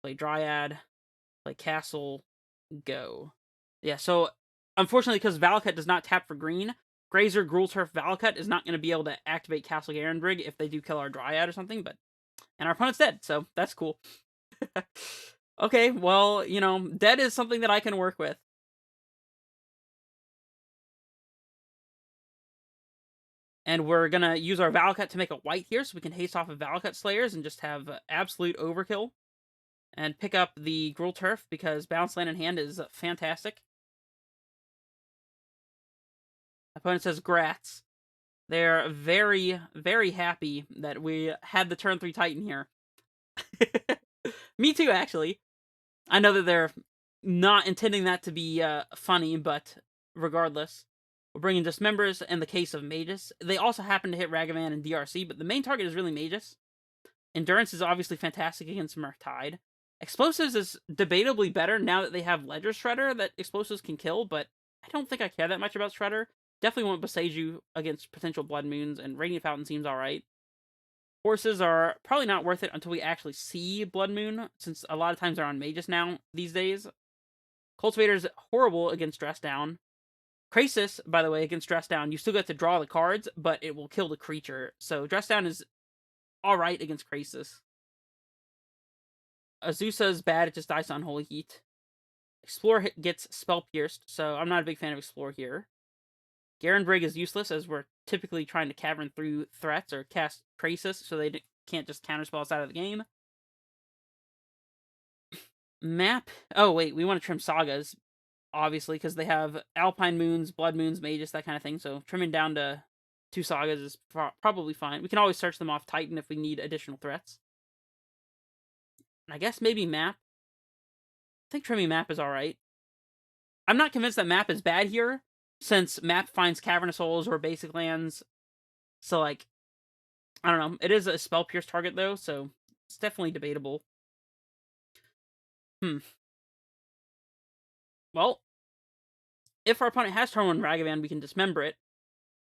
Play Dryad, play Castle, go. Yeah, so unfortunately, because Valakut does not tap for green, Grazer, Gruulturf, Valakut is not going to be able to activate Castle Garenbrig if they do kill our Dryad or something, and our opponent's dead, so that's cool. Okay, well, you know, dead is something that I can work with. And we're gonna use our Valakut to make a white here, so we can haste off of Valakut Slayers and just have absolute overkill. And pick up the Gruulturf, because bounce land in hand is fantastic. Opponent says grats. They're very, very happy that we had the turn 3 Titan here. Me too, actually. I know that they're not intending that to be funny, but regardless. We're bringing Dismembers in the case of Magus. They also happen to hit Ragavan and DRC, but the main target is really Magus. Endurance is obviously fantastic against Murktide. Explosives is debatably better now that they have Ledger Shredder that Explosives can kill, but I don't think I care that much about Shredder. Definitely want Boseiju against potential Blood Moons, and Radiant Fountain seems alright. Horses are probably not worth it until we actually see Blood Moon, since a lot of times they're on Magus now these days. Cultivator's horrible against Dress Down. Krasis, by the way, against Dress Down, you still get to draw the cards, but it will kill the creature. So Dress Down is alright against Krasis. Azusa is bad, it just dies to Unholy Heat. Explore gets Spell Pierced, so I'm not a big fan of Explore here. Garenbrig is useless, as we're typically trying to cavern through threats or cast Krasis, so they can't just counterspell us out of the game. Map. Oh, wait, we want to trim Sagas, obviously, because they have Alpine Moons, Blood Moons, Magus, that kind of thing, so trimming down to 2 Sagas is probably fine. We can always search them off Titan if we need additional threats. And I guess maybe Map. I think trimming Map is alright. I'm not convinced that Map is bad here, since Map finds Cavernous Holes or basic lands. So, like, I don't know. It is a Spell Pierce target, though, so it's definitely debatable. Well, if our opponent has turn 1 Ragavan, we can Dismember it.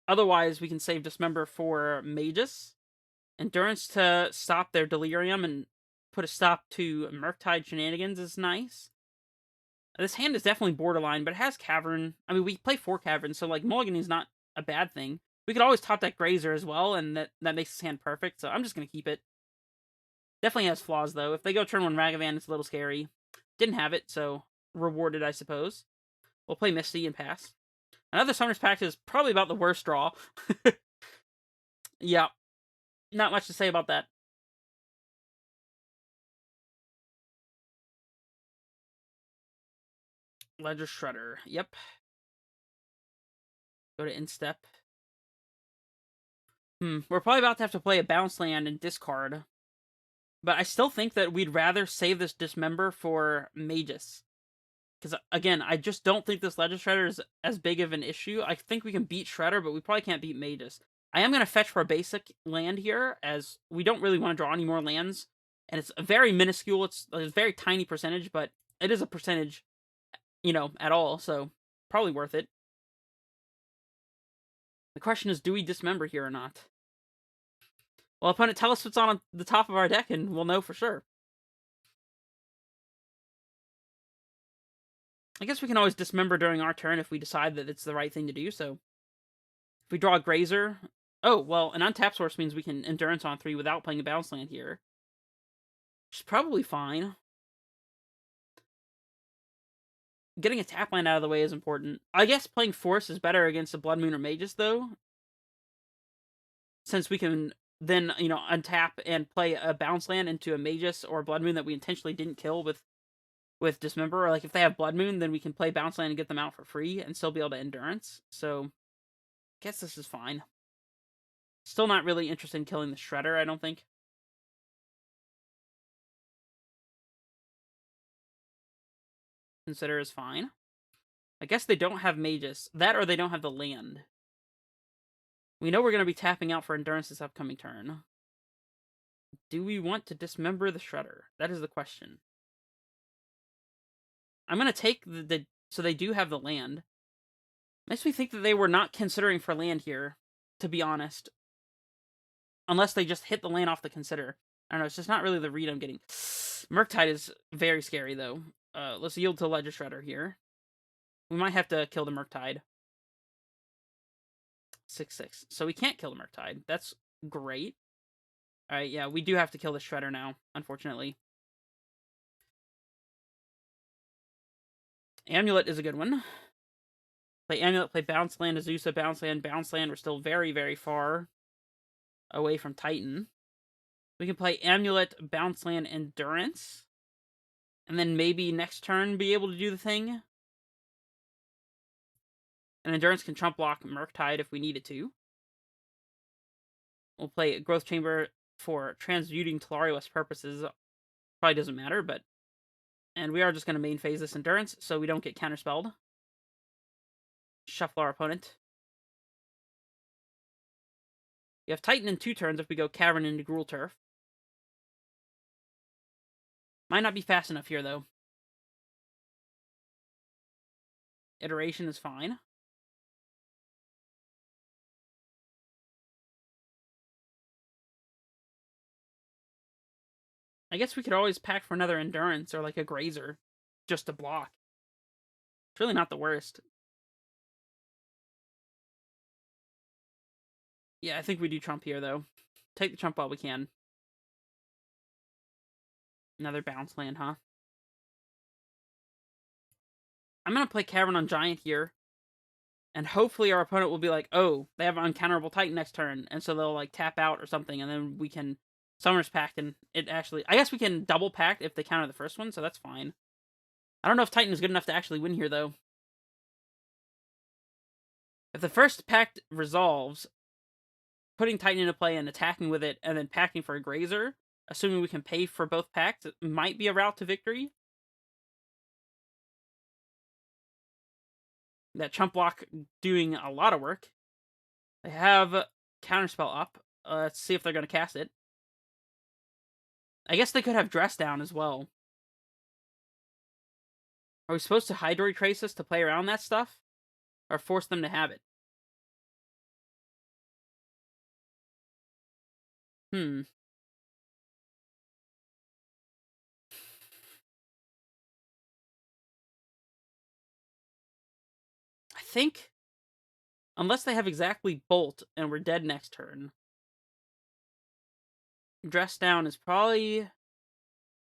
Otherwise, we can save Dismember for Magus. Endurance to stop their Delirium and put a stop to Murktide shenanigans is nice. This hand is definitely borderline, but it has Cavern. I mean, we play 4 Caverns, so, like, mulliganing is not a bad thing. We could always top deck Grazer as well, and that makes this hand perfect, so I'm just going to keep it. Definitely has flaws, though. If they go turn 1 Ragavan, it's a little scary. Didn't have it, so rewarded, I suppose. We'll play Misty and pass. Another Summoner's Pact is probably about the worst draw. Yeah. Not much to say about that. Ledger Shredder. Yep. Go to Instep. We're probably about to have to play a bounce land and discard. But I still think that we'd rather save this Dismember for Magus. Because, again, I just don't think this Ledger Shredder is as big of an issue. I think we can beat Shredder, but we probably can't beat Magus. I am going to fetch for a basic land here, as we don't really want to draw any more lands. And it's very minuscule. It's a very tiny percentage, but it is a percentage, you know, at all. So, probably worth it. The question is, do we Dismember here or not? Well, opponent, tell us what's on the top of our deck, and we'll know for sure. I guess we can always Dismember during our turn if we decide that it's the right thing to do, so If we draw a Grazer... Oh, well, an untapped source means we can Endurance on 3 without playing a bounce land here. Which is probably fine. Getting a tap land out of the way is important. I guess playing Force is better against a Blood Moon or Magus, though. Since we can then, untap and play a bounce land into a Magus or a Blood Moon that we intentionally didn't kill with Dismember. Or, like, if they have Blood Moon, then we can play bounce land and get them out for free and still be able to Endurance. So, I guess this is fine. Still not really interested in killing the Shredder, I don't think. Consider is fine. I guess they don't have Magus. That or they don't have the land. We know we're going to be tapping out for Endurance this upcoming turn. Do we want to Dismember the Shredder? That is the question. I'm going to take so they do have the land. Makes me think that they were not considering for land here, to be honest. Unless they just hit the land off the consider. I don't know, it's just not really the read I'm getting. Murktide is very scary, though. Let's yield to Ledger Shredder here. We might have to kill the Murktide. 6/6. So we can't kill the Murktide. That's great. Alright, yeah, we do have to kill the Shredder now, unfortunately. Amulet is a good one. Play Amulet, play Bounce Land, Azusa, Bounce Land, Bounce Land. We're still very, very far away from Titan. We can play Amulet, Bounce Land, Endurance. And then maybe next turn be able to do the thing. And Endurance can trump block Murktide if we need it to. We'll play Growth Chamber for transmuting Telarios purposes. Probably doesn't matter, but... And we are just going to main phase this Endurance, so we don't get counterspelled. Shuffle our opponent. We have Titan in 2 turns if we go Cavern into Gruul Turf. Might not be fast enough here, though. Iteration is fine. I guess we could always pack for another Endurance or like a Grazer just to block. It's really not the worst. Yeah, I think we do trump here, though. Take the trump while we can. Another bounce land, huh? I'm going to play Cavern on Giant here. And hopefully our opponent will be like, oh, they have an uncounterable Titan next turn. And so they'll like tap out or something. And then we can Summoner's Pact and it actually... I guess we can double pact if they counter the first one, so that's fine. I don't know if Titan is good enough to actually win here, though. If the first pact resolves, putting Titan into play and attacking with it, and then packing for a Grazer, assuming we can pay for both packs, it might be a route to victory. That Chump Block doing a lot of work. They have Counterspell up. Let's see if they're going to cast it. I guess they could have Dress Down as well. Are we supposed to Hydroid Crisis to play around that stuff? Or force them to have it? I think, unless they have exactly Bolt and we're dead next turn, Dress Down is probably...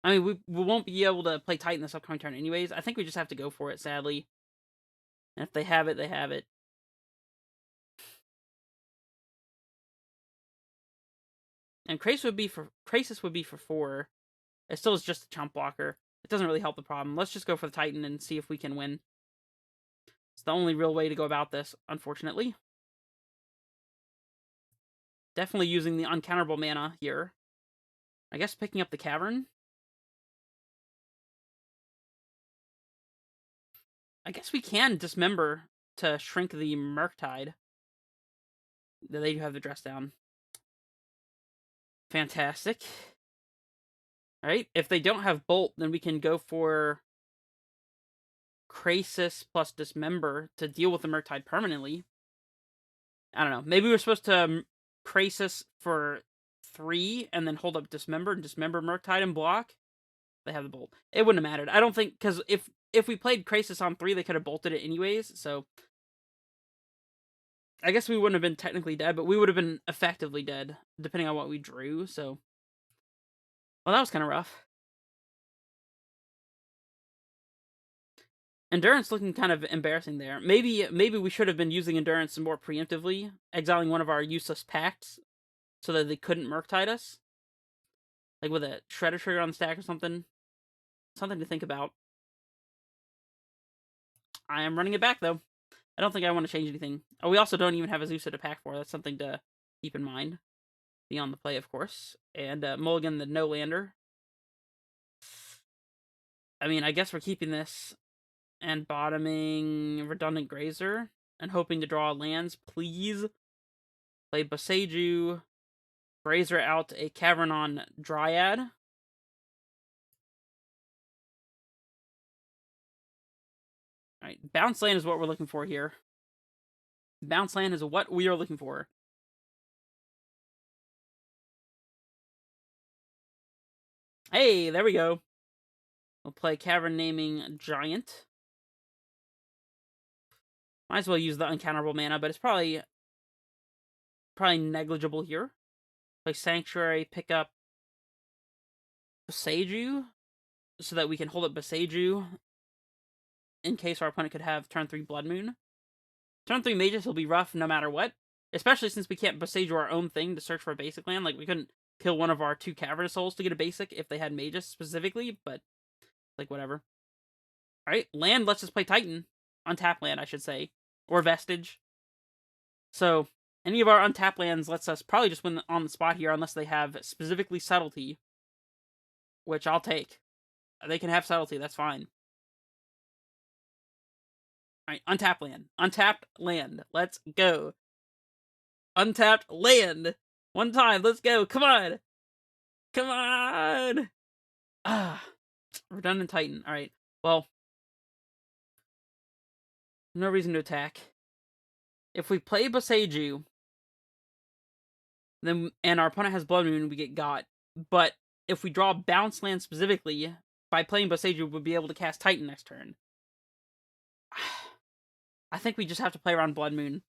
I mean, we won't be able to play Titan this upcoming turn anyways. I think we just have to go for it, sadly. And if they have it, they have it. And Krasis would be for 4. It still is just a chump blocker. It doesn't really help the problem. Let's just go for the Titan and see if we can win. It's the only real way to go about this, unfortunately. Definitely using the uncounterable mana here. I guess picking up the Cavern. I guess we can Dismember to shrink the Murktide. They do have the Dress Down. Fantastic. Alright, if they don't have Bolt, then we can go for Krasis plus Dismember to deal with the Murktide permanently. I don't know. Maybe we're supposed to Krasis for 3 and then hold up Dismember and Dismember Murktide and block. They have the Bolt. It wouldn't have mattered. I don't think, because if we played Krasis on 3, they could have bolted it anyways, so I guess we wouldn't have been technically dead, but we would have been effectively dead, depending on what we drew, so... Well, that was kind of rough. Endurance looking kind of embarrassing there. Maybe we should have been using Endurance more preemptively, exiling one of our useless pacts, so that they couldn't Murktide us. Like with a Shredder trigger on the stack or something. Something to think about. I am running it back, though. I don't think I want to change anything. Oh, we also don't even have a Azusa to pack for. That's something to keep in mind. Beyond the play, of course. And Mulligan the no-lander. I mean, I guess we're keeping this. And bottoming Redundant Grazer. And hoping to draw lands, please. Play Boseiju. Grazer out a Cavernon Dryad. Alright, Bounce Land is what we're looking for here. Bounce Land is what we are looking for. Hey, there we go. We'll play Cavern Naming Giant. Might as well use the uncounterable mana, but it's probably negligible here. Play Sanctuary, pick up Boseiju, so that we can hold up Boseiju in case our opponent could have turn 3 Blood Moon. Turn 3 Mages will be rough no matter what, especially since we can't Boseiju our own thing to search for a basic land. Like, we couldn't kill one of our 2 Cavernous Souls to get a basic if they had Mages specifically, but, like, whatever. Alright, land lets us play Titan. Untap land, I should say. Or Vestige. So, any of our untapped lands lets us probably just win on the spot here, unless they have specifically Subtlety. Which I'll take. They can have Subtlety, that's fine. Alright, untapped land. Untapped land. Let's go. Untapped land. One time, let's go. Come on. Come on. Ah. Redundant Titan. Alright, well. No reason to attack. If we play Boseiju, then and our opponent has Blood Moon, we get got. But if we draw Bounce Land specifically, by playing Boseiju, we'll be able to cast Titan next turn. I think we just have to play around Blood Moon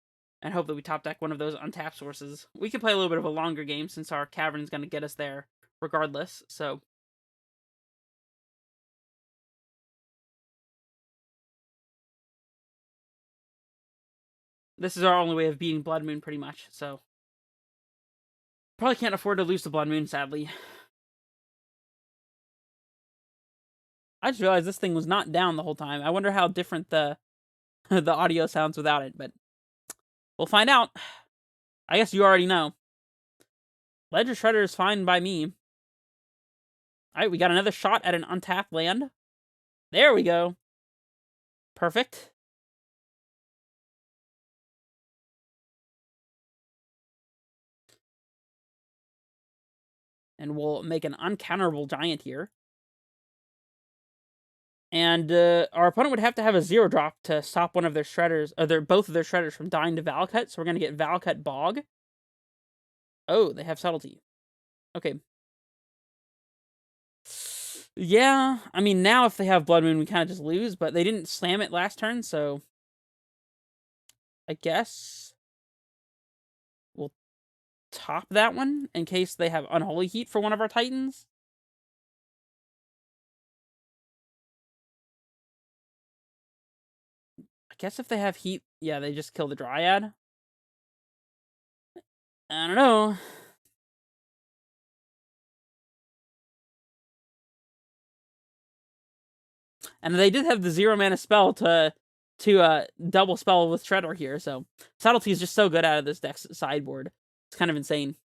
and hope that we top deck one of those untapped sources. We can play a little bit of a longer game since our Cavern's going to get us there regardless, so... This is our only way of beating Blood Moon, pretty much, so... Probably can't afford to lose to Blood Moon, sadly. I just realized this thing was not down the whole time. I wonder how different the the audio sounds without it, but... We'll find out. I guess you already know. Ledger Shredder is fine by me. Alright, we got another shot at an untapped land. There we go. Perfect. And we'll make an uncounterable giant here. And our opponent would have to have a 0-drop to stop one of their Shredders, or both of their Shredders from dying to Valcut, so we're going to get Valcut Bog. Oh, they have Subtlety. Okay. Yeah, I mean, now if they have Blood Moon, we kind of just lose, but they didn't slam it last turn, so... I guess... we'll top that one, in case they have Unholy Heat for one of our Titans. I guess if they have Heat, yeah, they just kill the Dryad. I don't know. And they did have the 0-mana spell to double spell with Shredder here, so Subtlety is just so good out of this deck's sideboard. It's kind of insane.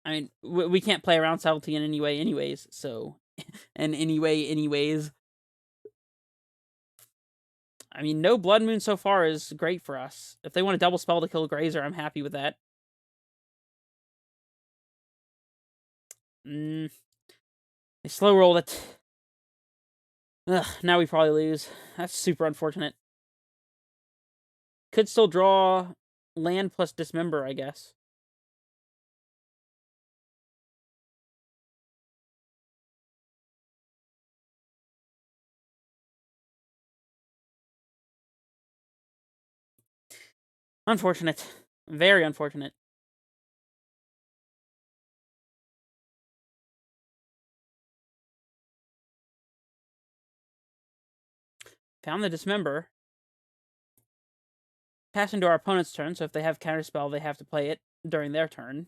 I mean, we can't play around Subtlety in any way anyways, so... in any way anyways. I mean, no Blood Moon so far is great for us. If they want a double spell to kill Grazer, I'm happy with that. They slow rolled it. Ugh, now we probably lose. That's super unfortunate. Could still draw land plus Dismember, I guess. Unfortunate. Very unfortunate. Found the Dismember. Pass into our opponent's turn, so if they have Counterspell, they have to play it during their turn.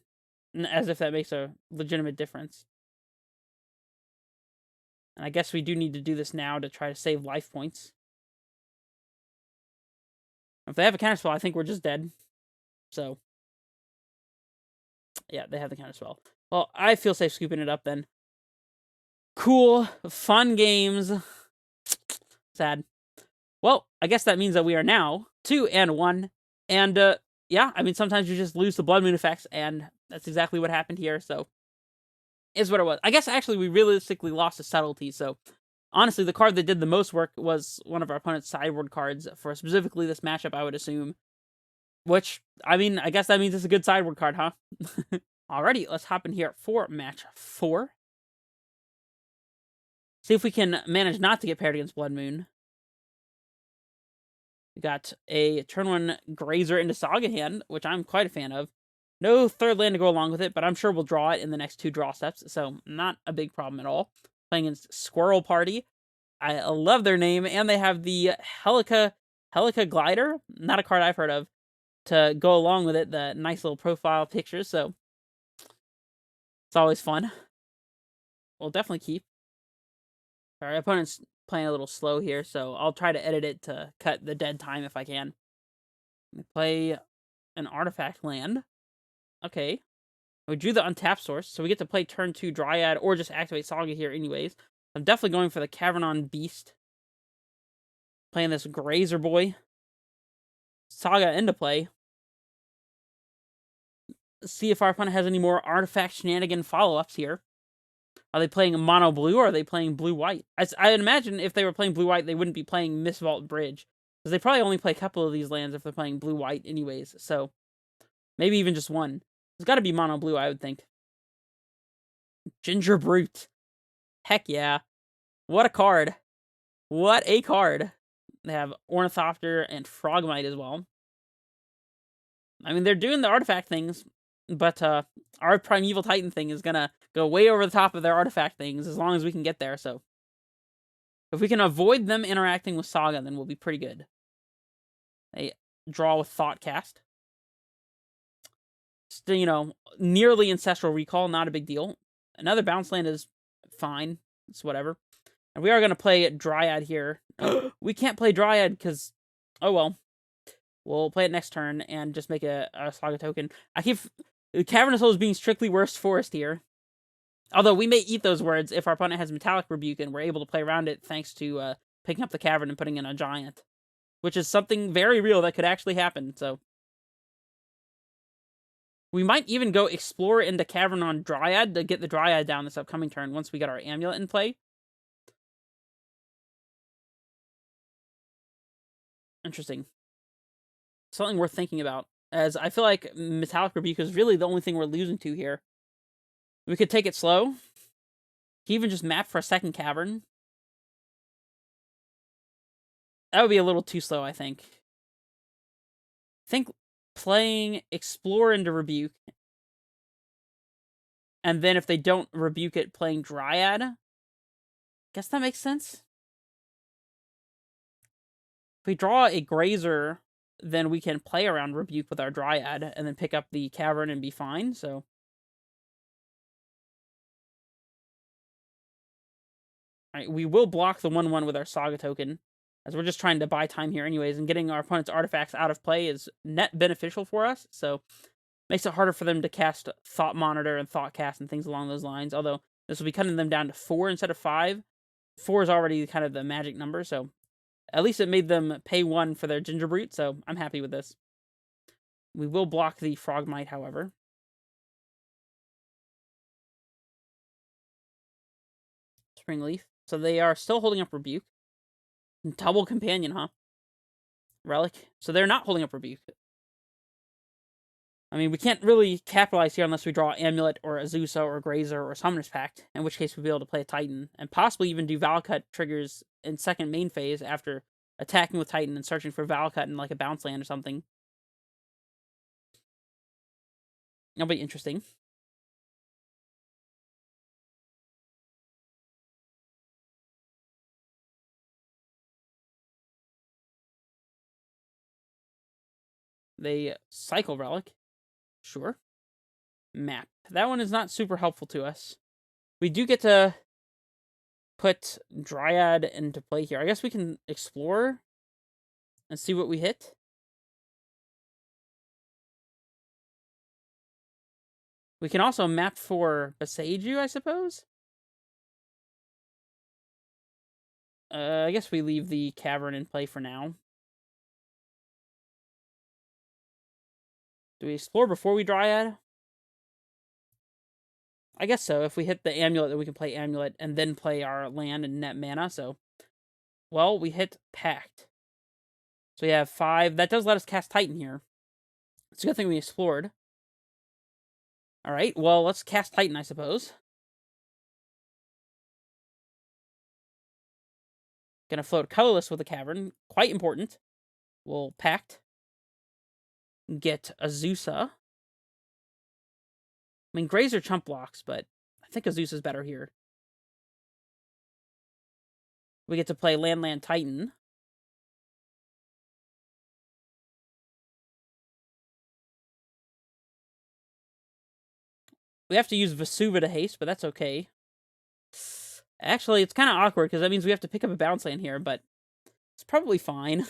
As if that makes a legitimate difference. And I guess we do need to do this now to try to save life points. If they have a Counterspell, I think we're just dead. So, yeah, they have the Counterspell. Well, I feel safe scooping it up then. Cool, fun games. Sad. Well, I guess that means that we are now 2-1. And, yeah, I mean, sometimes you just lose the Blood Moon effects, and that's exactly what happened here, so is what it was. I guess, actually, we realistically lost to Subtlety, so honestly, the card that did the most work was one of our opponent's sideboard cards for specifically this matchup, I would assume. Which, I mean, I guess that means it's a good sideboard card, huh? Alrighty, let's hop in here for match 4. See if we can manage not to get paired against Blood Moon. We got a turn 1 Grazer into Saga hand, which I'm quite a fan of. No third land to go along with it, but I'm sure we'll draw it in the next 2 draw steps, so not a big problem at all. Playing against Squirrel Party. I love their name, and they have the Helica Glider, not a card I've heard of, to go along with it, the nice little profile pictures, so it's always fun. We'll definitely keep. Our opponent's playing a little slow here, so I'll try to edit it to cut the dead time if I can. We play an artifact land. Okay. We drew the untapped source, so we get to play turn 2 Dryad or just activate Saga here anyways. I'm definitely going for the Cavernon Beast. Playing this Grazer boy. Saga into play. See if our opponent has any more artifact shenanigan follow-ups here. Are they playing mono blue or are they playing blue white? I imagine if they were playing blue white, they wouldn't be playing Mistvault Bridge. Because they probably only play a couple of these lands if they're playing blue white anyways. So maybe even just one. It's got to be mono blue, I would think. Ginger Brute. Heck yeah. What a card. What a card. They have Ornithopter and Frogmite as well. I mean, they're doing the artifact things, but our Primeval Titan thing is going to go way over the top of their artifact things as long as we can get there, so if we can avoid them interacting with Saga, then we'll be pretty good. They draw with Thoughtcast. Still, you know, nearly Ancestral Recall, not a big deal. Another bounce land is fine. It's whatever. And we are going to play Dryad here. We can't play Dryad because, oh well. We'll play it next turn and just make a Saga token. Cavernous Hole is being strictly worst forest here. Although we may eat those words if our opponent has Metallic Rebuke and we're able to play around it thanks to picking up the Cavern and putting in a Giant. Which is something very real that could actually happen, so. We might even go Explore into Cavern on Dryad to get the Dryad down this upcoming turn once we get our Amulet in play. Interesting. Something worth thinking about, as I feel like Metallic Rebuke is really the only thing we're losing to here. We could take it slow. Even just map for a second Cavern. That would be a little too slow, I think. I think playing Explore into Rebuke, and then if they don't Rebuke it, playing Dryad. Guess that makes sense. If we draw a Grazer, then we can play around Rebuke with our Dryad, and then pick up the Cavern and be fine, so. Alright, we will block the 1/1 with our Saga token, as we're just trying to buy time here anyways, and getting our opponent's artifacts out of play is net beneficial for us, so makes it harder for them to cast Thought Monitor and Thoughtcast and things along those lines, although this will be cutting them down to 4 instead of 5. 4 is already kind of the magic number, so at least it made them pay 1 for their Ginger Brute, so I'm happy with this. We will block the Frogmite, however. Springleaf. So they are still holding up Rebuke. Double Companion, huh? Relic. So they're not holding up Rebuke. I mean, we can't really capitalize here unless we draw Amulet or Azusa or Grazer or Summoner's Pact, in which case we'll be able to play a Titan, and possibly even do Valcut triggers in second main phase after attacking with Titan and searching for Valcut in like a bounce land or something. That'll be interesting. They cycle relic. Sure. Map. That one is not super helpful to us. We do get to put Dryad into play here. I guess we can explore and see what we hit. We can also map for Beseiju, I suppose? I guess we leave the cavern in play for now. Do we explore before we Dryad? I guess so. If we hit the Amulet, then we can play Amulet and then play our land and net mana, so... Well, we hit Pact. So we have 5. That does let us cast Titan here. It's a good thing we explored. Alright, well, let's cast Titan, I suppose. Gonna float colorless with the cavern. Quite important. We'll Pact. Get Azusa. I mean, Grays are chump blocks, but I think Azusa's better here. We get to play Land Titan. We have to use Vesuva to haste, but that's okay. Actually, it's kind of awkward, because that means we have to pick up a bounce land here, but it's probably fine.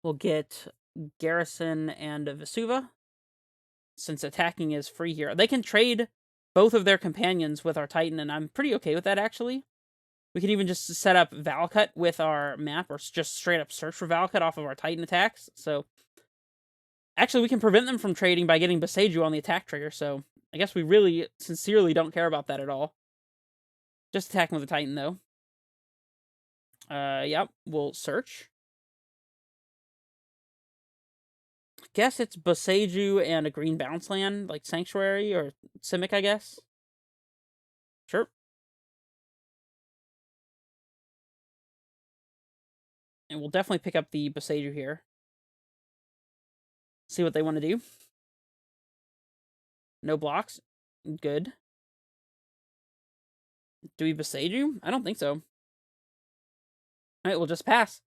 We'll get Garrison and Vesuva, since attacking is free here. They can trade both of their companions with our Titan, and I'm pretty okay with that, actually. We can even just set up Valcut with our map, or just straight up search for Valcut off of our Titan attacks, so... Actually, we can prevent them from trading by getting Beseiju on the attack trigger, so I guess we really, sincerely don't care about that at all. Just attacking with the Titan, though. Yep, we'll search. Guess it's Beseiju and a green bounce land, like Sanctuary or Simic, I guess. Sure. And we'll definitely pick up the Beseiju here. See what they want to do. No blocks. Good. Do we Beseiju? I don't think so. Alright, we'll just pass.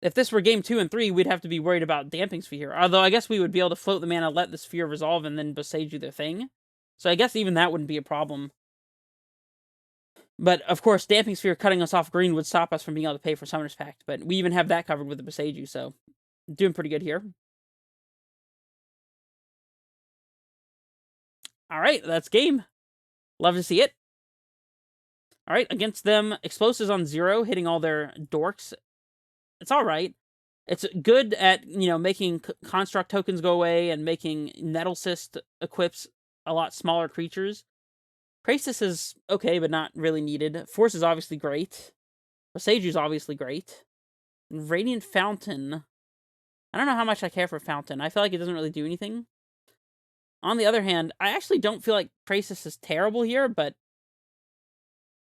If this were game 2 and 3, we'd have to be worried about Damping Sphere. Although, I guess we would be able to float the mana, let the sphere resolve, and then Beseiju their thing. So I guess even that wouldn't be a problem. But, of course, Damping Sphere cutting us off green would stop us from being able to pay for Summoner's Pact. But we even have that covered with the Beseiju, so... Doing pretty good here. Alright, that's game. Love to see it. Alright, against them, Explosives on 0, hitting all their dorks. It's alright. It's good at, making construct tokens go away and making Nettlecyst equips a lot smaller creatures. Praesis is okay, but not really needed. Force is obviously great. Beseiju is obviously great. Radiant Fountain. I don't know how much I care for Fountain. I feel like it doesn't really do anything. On the other hand, I actually don't feel like Praesis is terrible here, but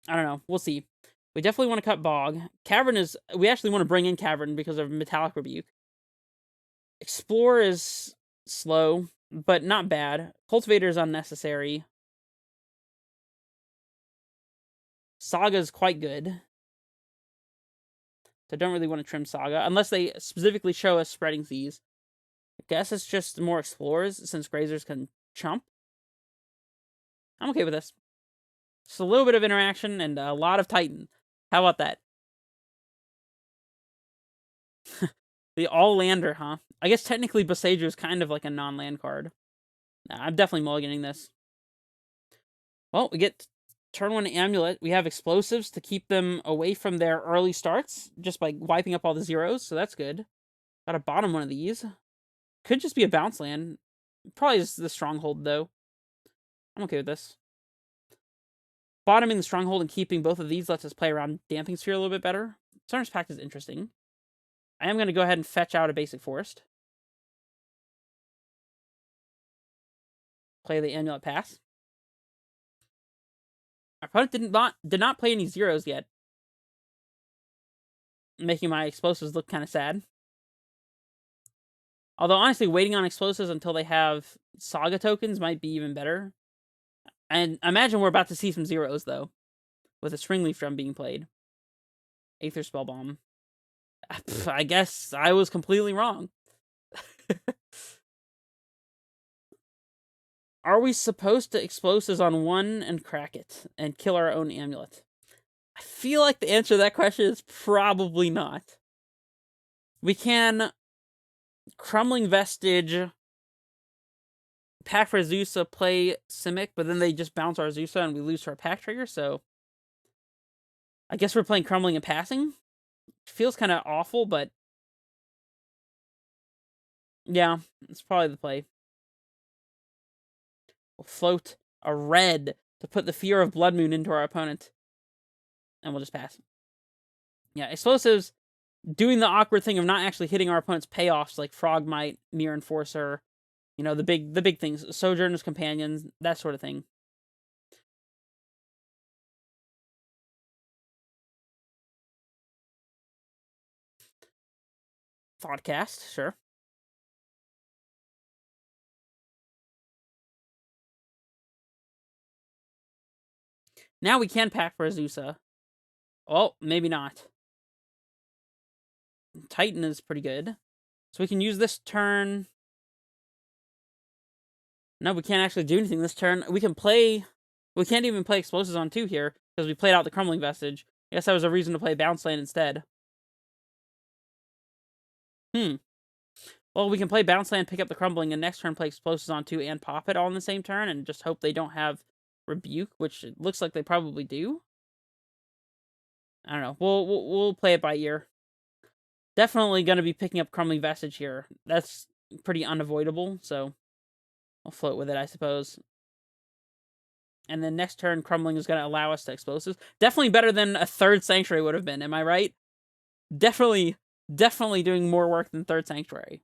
I don't know. We'll see. We definitely want to cut Bog. Cavern is... We actually want to bring in Cavern because of Metallic Rebuke. Explore is slow, but not bad. Cultivator is unnecessary. Saga is quite good. So I don't really want to trim Saga, unless they specifically show us Spreading Seas. I guess it's just more Explorers, since Grazers can chump. I'm okay with this. Just a little bit of interaction and a lot of Titan. How about that? The all-lander, huh? I guess technically Beseiju is kind of like a non-land card. Nah, I'm definitely mulliganing this. Well, we get turn 1 Amulet. We have Explosives to keep them away from their early starts, just by wiping up all the zeros, so that's good. Got to bottom one of these. Could just be a bounce land. Probably just the Stronghold, though. I'm okay with this. Bottoming the Stronghold and keeping both of these lets us play around Damping Sphere a little bit better. Summoner's Pact is interesting. I am going to go ahead and fetch out a basic forest. Play the Amulet Pass. Our opponent did not play any zeros yet. making my explosives look kind of sad. Although, honestly, waiting on explosives until they have Saga tokens might be even better. And I imagine we're about to see some zeros, though, with a String Leaf Drum being played. Aether Spell Bomb. I guess I was completely wrong. Are we supposed to explosives on one and crack it and kill our own amulet? I feel like the answer to that question is probably not. We can Crumbling Vestige, pack for Azusa, play Simic, but then they just bounce our Azusa and we lose to our pack trigger, so I guess we're playing Crumbling and passing. Feels kind of awful, but yeah, it's probably the play. We'll float a red to put the Fear of Blood Moon into our opponent, and we'll just pass. Yeah, explosives, doing the awkward thing of not actually hitting our opponent's payoffs like Frogmite, Mirror Enforcer, you know, the big things, Sojourner's Companions, that sort of thing. Thoughtcast, sure. Now we can pack for Azusa. Oh, maybe not. Titan is pretty good. So we can use this turn. No, we can't actually do anything this turn. We can play... We can't even play explosives on 2 here, because we played out the Crumbling Vestige. I guess that was a reason to play Bounce Land instead. Well, we can play Bounce Land, pick up the Crumbling, and next turn play explosives on 2 and pop it all in the same turn, and just hope they don't have Rebuke, which it looks like they probably do. I don't know. We'll play it by ear. Definitely going to be picking up Crumbling Vestige here. That's pretty unavoidable, so I'll float with it, I suppose. And then next turn, Crumbling is going to allow us to explosives. Definitely better than a third Sanctuary would have been, am I right? Definitely doing more work than third Sanctuary.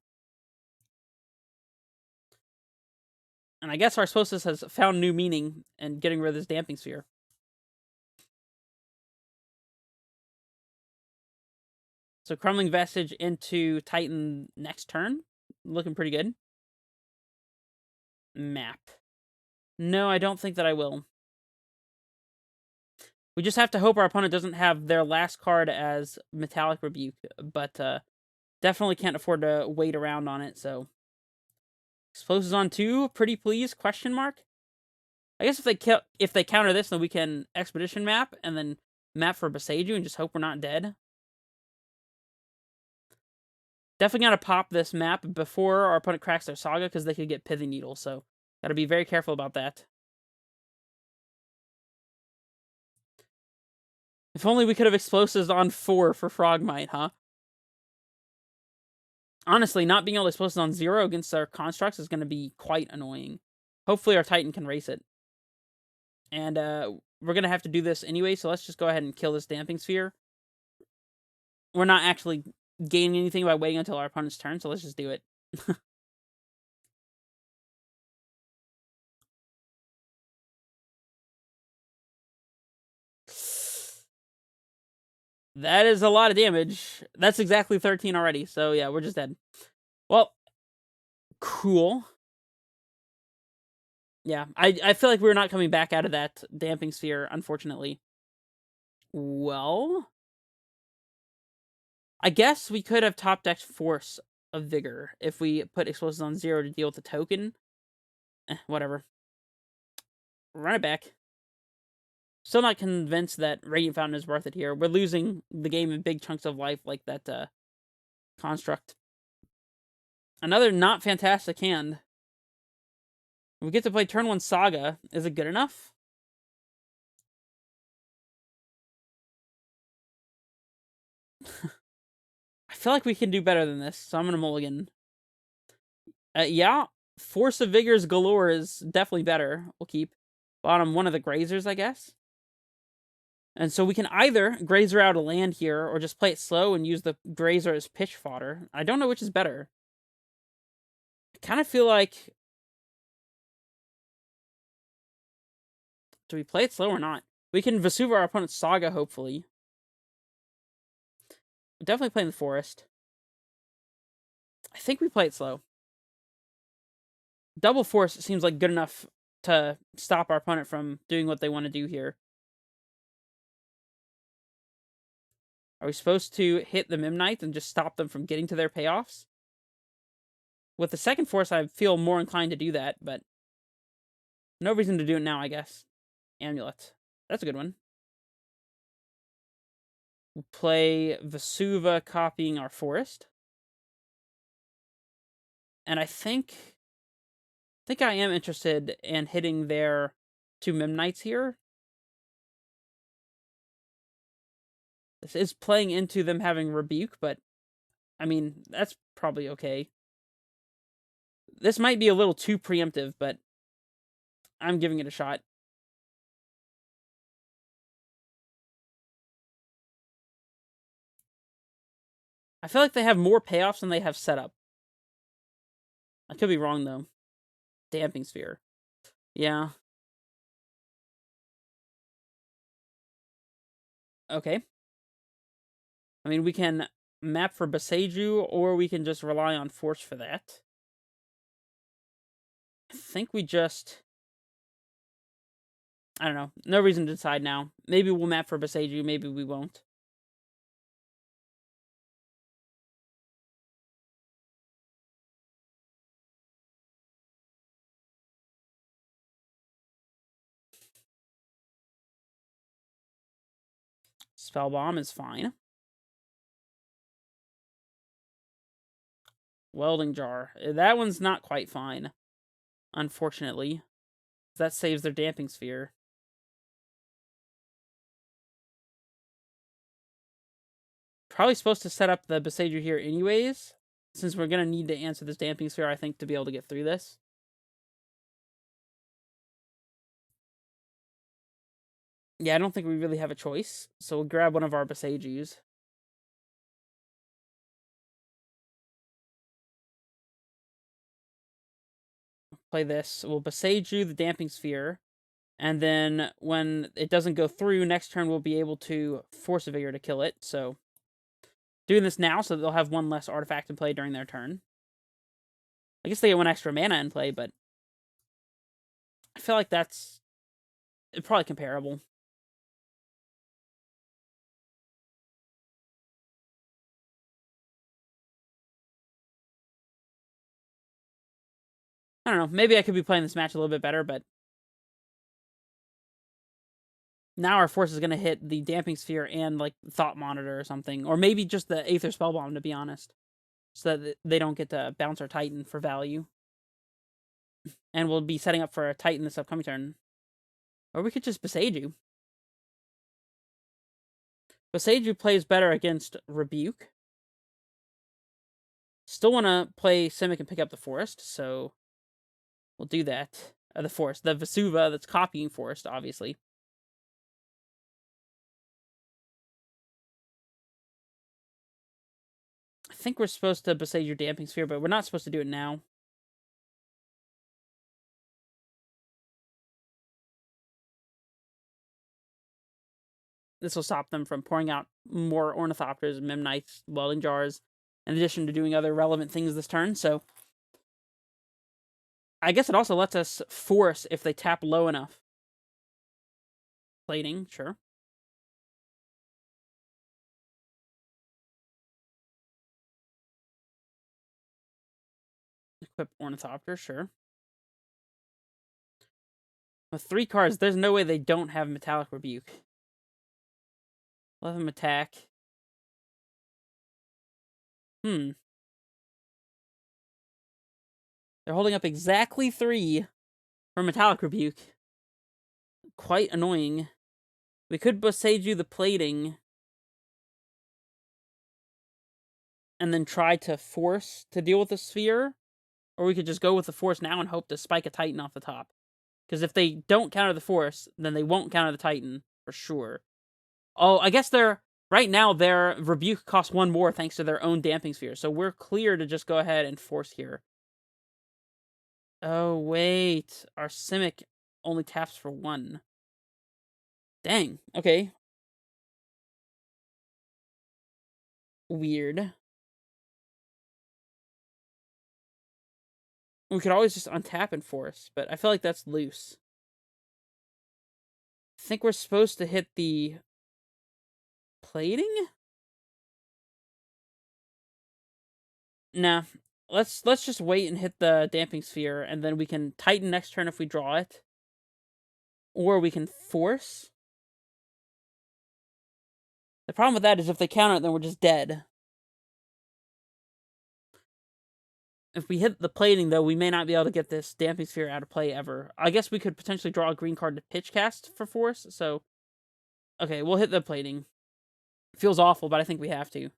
And I guess our explosives has found new meaning in getting rid of this Damping Sphere. So Crumbling Vestige into Titan next turn. Looking pretty good. Map. No, I don't think that I will. We just have to hope our opponent doesn't have their last card as Metallic Rebuke, but definitely can't afford to wait around on it, so... Explosives on 2, pretty please, question mark? I guess if they counter this, then we can Expedition map, and then map for Boseiju, and just hope we're not dead. Definitely gotta pop this map before our opponent cracks their Saga, because they could get Pithing Needle, so gotta be very careful about that. If only we could have explosives on 4 for Frogmite, huh? Honestly, not being able to explosives on 0 against our constructs is going to be quite annoying. Hopefully our Titan can race it. And we're going to have to do this anyway, so let's just go ahead and kill this Damping Sphere. We're not actually gaining anything by waiting until our opponent's turn, so let's just do it. That is a lot of damage. That's exactly 13 already, so yeah, we're just dead. Well, cool. Yeah, I feel like we're not coming back out of that Damping Sphere, unfortunately. Well, I guess we could have top decked Force of Vigor if we put explosives on 0 to deal with the token. Whatever. Run it back. Still not convinced that Radiant Fountain is worth it here. We're losing the game in big chunks of life like that construct. Another not fantastic hand. We get to play turn 1 Saga. Is it good enough? I feel like we can do better than this, so I'm going to mulligan. Yeah, Force of Vigors galore is definitely better. We'll keep. Bottom one of the Grazers, I guess. And so we can either Grazer out a land here, or just play it slow and use the Grazer as pitch fodder. I don't know which is better. I kind of feel like... Do we play it slow or not? We can Vesuva our opponent's Saga, hopefully. Definitely playing the forest. I think we play it slow. Double force seems like good enough to stop our opponent from doing what they want to do here. Are we supposed to hit the Mimnites and just stop them from getting to their payoffs? With the second force, I feel more inclined to do that, but no reason to do it now, I guess. Amulet. That's a good one. We'll play Vesuva copying our forest. And I think I am interested in hitting their 2 Mimnites here. This is playing into them having Rebuke, but I mean, that's probably okay. This might be a little too preemptive, but I'm giving it a shot. I feel like they have more payoffs than they have setup. I could be wrong, though. Damping Sphere. Yeah. Okay. I mean, we can map for Beseiju, or we can just rely on Force for that. I think we just... I don't know. No reason to decide now. Maybe we'll map for Beseiju, maybe we won't. Spell Bomb is fine. Welding Jar. That one's not quite fine, unfortunately. That saves their Damping Sphere. Probably supposed to set up the Beseiju here anyways, since we're going to need to answer this Damping Sphere, I think, to be able to get through this. Yeah, I don't think we really have a choice, so we'll grab one of our Beseijus. Play this. We'll Beseiju the Damping Sphere, and then when it doesn't go through, next turn we'll be able to Force a Vigor to kill it, so... Doing this now so that they'll have one less artifact in play during their turn. I guess they get 1 extra mana in play, but... I feel like that's... probably comparable. I don't know, maybe I could be playing this match a little bit better, but... Now our force is going to hit the Damping Sphere and, like, Thought Monitor or something. Or maybe just the Aether Spellbomb, to be honest. So that they don't get to bounce our Titan for value. And we'll be setting up for a Titan this upcoming turn. Or we could just Beseiju. Beseiju plays better against Rebuke. Still want to play Simic and pick up the Forest, so... We'll do that. The Forest. The Vesuva that's copying Forest, obviously. I think we're supposed to Beseiju Damping Sphere, but we're not supposed to do it now. This will stop them from pouring out more Ornithopters, Memnites, Welding Jars, in addition to doing other relevant things this turn, so... I guess it also lets us force if they tap low enough. Plating, sure. Equip Ornithopter, sure. With 3 cards, there's no way they don't have Metallic Rebuke. Let them attack. They're holding up exactly 3 for Metallic Rebuke. Quite annoying. We could Boseiju the Plating. And then try to force to deal with the Sphere. Or we could just go with the Force now and hope to spike a Titan off the top. Because if they don't counter the Force, then they won't counter the Titan, for sure. Oh, I guess they're... Right now, their Rebuke costs 1 more thanks to their own Damping Sphere. So we're clear to just go ahead and force here. Oh, wait. Our Simic only taps for 1. Dang. Okay. weird. We could always just untap and force, but I feel like that's loose. I think we're supposed to hit the plating? Nah. Let's just wait and hit the damping sphere, and then we can tighten next turn if we draw it. Or we can force. The problem with that is if they counter it, then we're just dead. If we hit the plating, though, we may not be able to get this damping sphere out of play ever. I guess we could potentially draw a green card to pitch cast for force, so... Okay, we'll hit the plating. Feels awful, but I think we have to.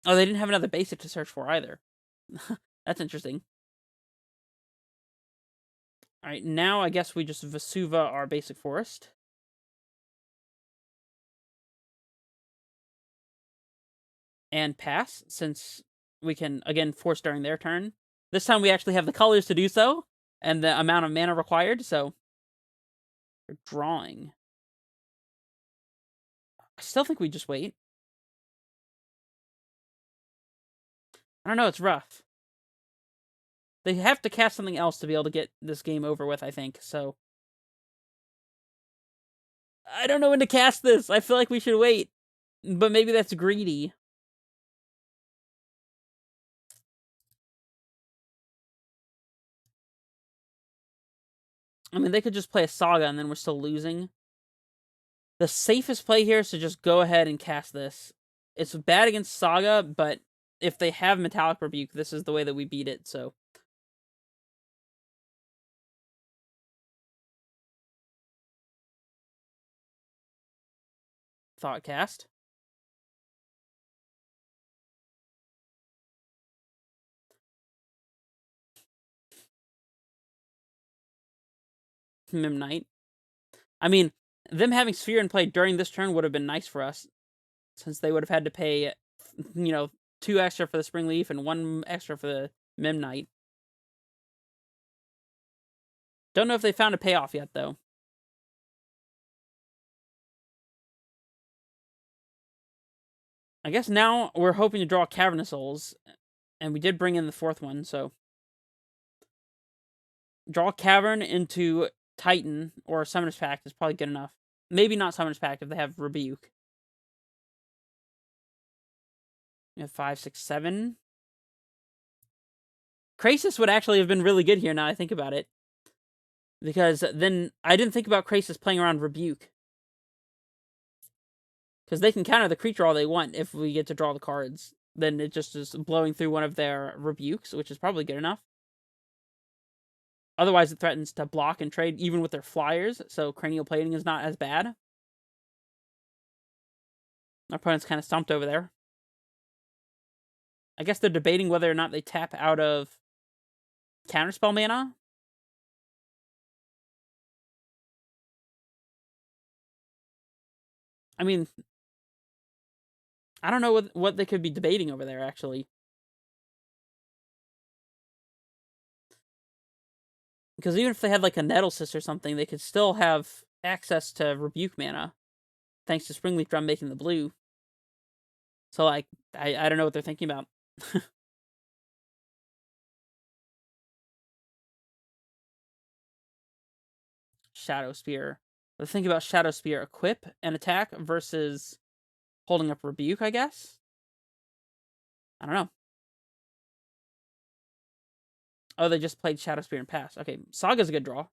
Oh, they didn't have another basic to search for either. That's interesting. Alright, now I guess we just Vesuva our basic forest. And pass, since we can, again, force during their turn. This time we actually have the colors to do so, and the amount of mana required, so... We're drawing. I still think we just wait. I don't know, it's rough. They have to cast something else to be able to get this game over with, I think, so... I don't know when to cast this! I feel like we should wait. But maybe that's greedy. I mean, they could just play a Saga and then we're still losing. The safest play here is to just go ahead and cast this. It's bad against Saga, but if they have Metallic Rebuke, this is the way that we beat it, so... Thought cast. Mim Knight. I mean, them having Sphere in play during this turn would have been nice for us, since they would have had to pay, 2 extra for the Spring Leaf and 1 extra for the Mim Knight. Don't know if they found a payoff yet, though. I guess now we're hoping to draw Cavernous Souls, and we did bring in the 4th one, so... Draw Cavern into Titan, or Summoner's Pact is probably good enough. Maybe not Summoner's Pact if they have Rebuke. We have 5, 6, 7. Krasis would actually have been really good here now I think about it. Because then I didn't think about Krasis playing around Rebuke. Because they can counter the creature all they want if we get to draw the cards. Then it just is blowing through one of their Rebukes, which is probably good enough. Otherwise, it threatens to block and trade even with their flyers, so Cranial Plating is not as bad. Our opponent's kind of stumped over there. I guess they're debating whether or not they tap out of Counterspell mana. I mean, I don't know what they could be debating over there, actually. Because even if they had, like, a Nettlecyst or something, they could still have access to Rebuke mana. Thanks to Springleaf Drum making the blue. So, like, I don't know what they're thinking about. Shadow Spear. The thing about Shadow Spear, equip and attack versus holding up Rebuke, I guess? I don't know. Oh, they just played Shadow Spear and pass. Okay, Saga's a good draw.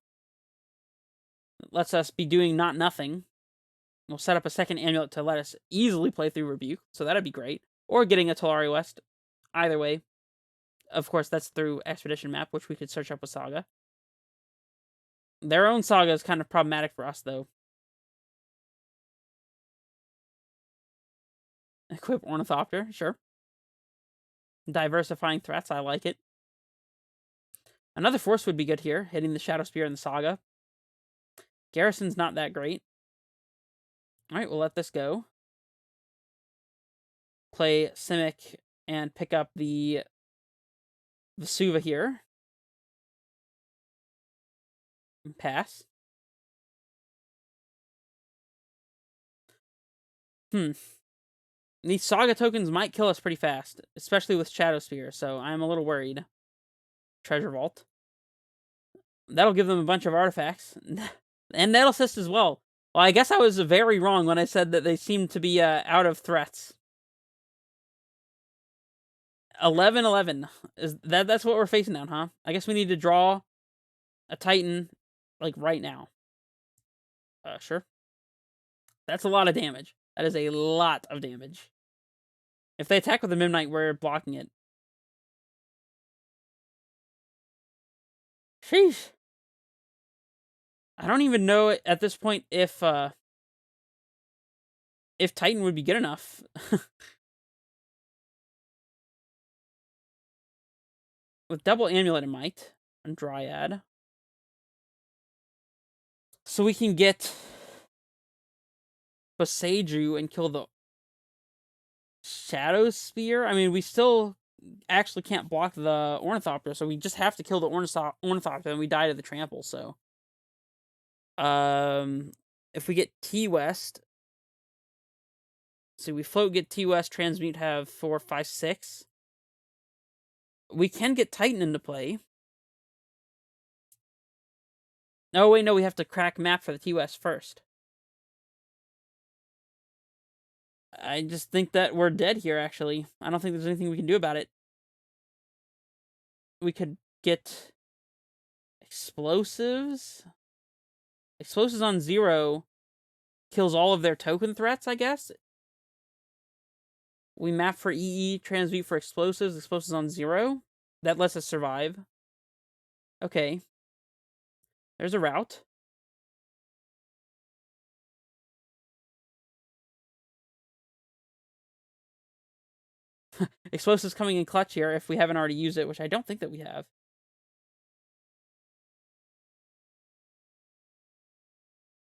It lets us be doing not nothing. We'll set up a second Amulet to let us easily play through Rebuke, so that'd be great. Or getting a Tolari West. Either way. Of course, that's through Expedition Map, which we could search up with Saga. Their own Saga is kind of problematic for us, though. Equip Ornithopter, sure. Diversifying threats, I like it. Another force would be good here, hitting the Shadow Spear and the Saga. Garrison's not that great. Alright, we'll let this go. Play Simic and pick up the Vesuva here. Pass. These Saga tokens might kill us pretty fast, especially with Shadow Spear, so I'm a little worried. Treasure Vault. That'll give them a bunch of artifacts. And that'll assist as well. Well, I guess I was very wrong when I said that they seem to be out of threats. 11-11. That's what we're facing now, huh? I guess we need to draw a Titan, like, right now. Sure. That's a lot of damage. That is a lot of damage. If they attack with the Midnight, we're blocking it. Sheesh. I don't even know at this point if Titan would be good enough. With double Amulet, it might. And Dryad. So we can get Boseiju and kill the Shadow Spear. I mean, we still actually can't block the Ornithopter, so we just have to kill the Ornithopter and we die to the Trample, so. If we get T-West. So we float, get T-West, transmute, have 4, 5, 6. We can get Titan into play. Oh, wait, no, we have to crack map for the T-West first. I just think that we're dead here, actually. I don't think there's anything we can do about it. We could get explosives. Explosives on 0 kills all of their token threats, I guess. We map for EE, transmute for explosives. Explosives on 0. That lets us survive. Okay. There's a route. Explosives coming in clutch here if we haven't already used it, which I don't think that we have.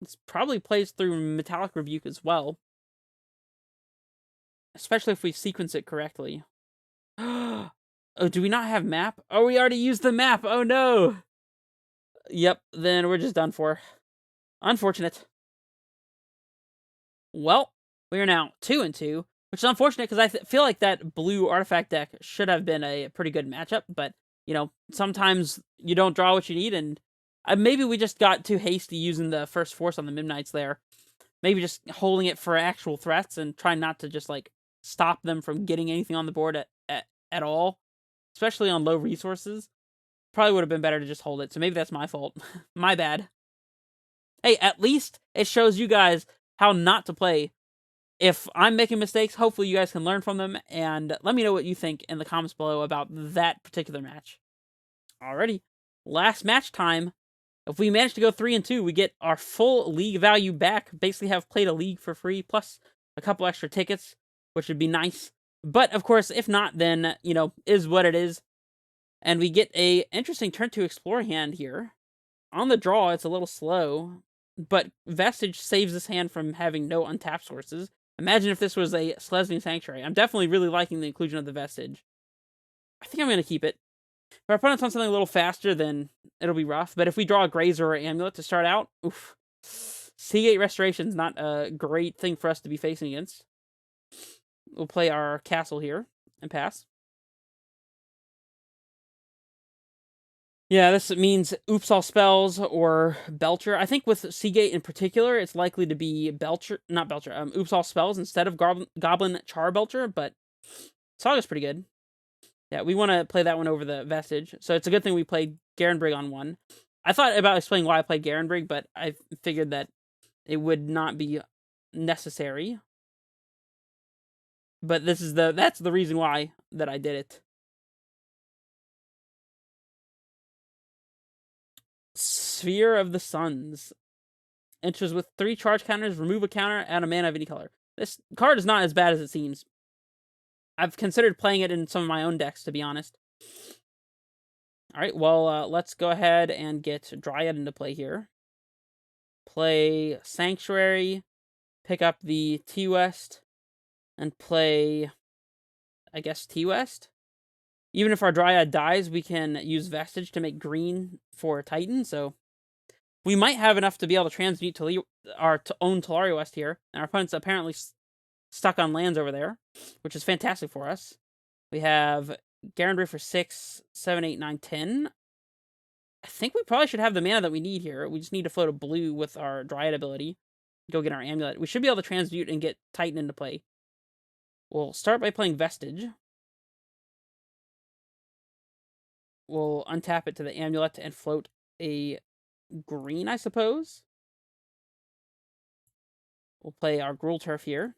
This probably plays through Metallic Rebuke as well. Especially if we sequence it correctly. Oh, do we not have map? Oh, we already used the map. Oh, no. Yep, then we're just done for. Unfortunate. Well, we are now 2-2, which is unfortunate because I feel like that blue artifact deck should have been a pretty good matchup, but, you know, sometimes you don't draw what you need, and maybe we just got too hasty using the first force on the Midnights there. Maybe just holding it for actual threats and trying not to just, like, stop them from getting anything on the board at all, especially on low resources. Probably would have been better to just hold it, so maybe that's my fault. My bad. Hey, at least it shows you guys how not to play. If I'm making mistakes, hopefully you guys can learn from them, and let me know what you think in the comments below about that particular match. Alrighty, last match time. If we manage to go 3-2, we get our full league value back. Basically have played a league for free, plus a couple extra tickets, which would be nice. But, of course, if not, then, you know, is what it is. And we get a interesting turn to explore hand here. On the draw, it's a little slow, but Vestige saves this hand from having no untapped sources. Imagine if this was a Selesnya Sanctuary. I'm definitely really liking the inclusion of the Vestige. I think I'm going to keep it. If our opponent's on something a little faster, then it'll be rough. But if we draw a Grazer or Amulet to start out, oof. Seagate Restoration's not a great thing for us to be facing against. We'll play our castle here and pass. Yeah, this means Oops All Spells or Belcher. I think with Seagate in particular, it's likely to be Oops All Spells instead of Goblin Charbelcher, but Saga's pretty good. Yeah, we want to play that one over the Vestige, so it's a good thing we played Garenbrig on one. I thought about explaining why I played Garenbrig, but I figured that it would not be necessary. But that's the reason why that I did it. Sphere of the Suns. Enters with 3 charge counters, remove a counter, add a mana of any color. This card is not as bad as it seems. I've considered playing it in some of my own decks, to be honest. Alright, well, let's go ahead and get Dryad into play here. Play Sanctuary, pick up the T-West, and play, I guess, T-West? Even if our Dryad dies, we can use Vestige to make green for Titan, so we might have enough to be able to transmute to our own Telaria West here, and our opponent's apparently stuck on lands over there, which is fantastic for us. We have Garandry for 6, 7, 8, 9, 10. I think we probably should have the mana that we need here. We just need to float a blue with our Dryad ability. Go get our Amulet. We should be able to transmute and get Titan into play. We'll start by playing Vestige. We'll untap it to the Amulet and float a green, I suppose. We'll play our Gruul Turf here.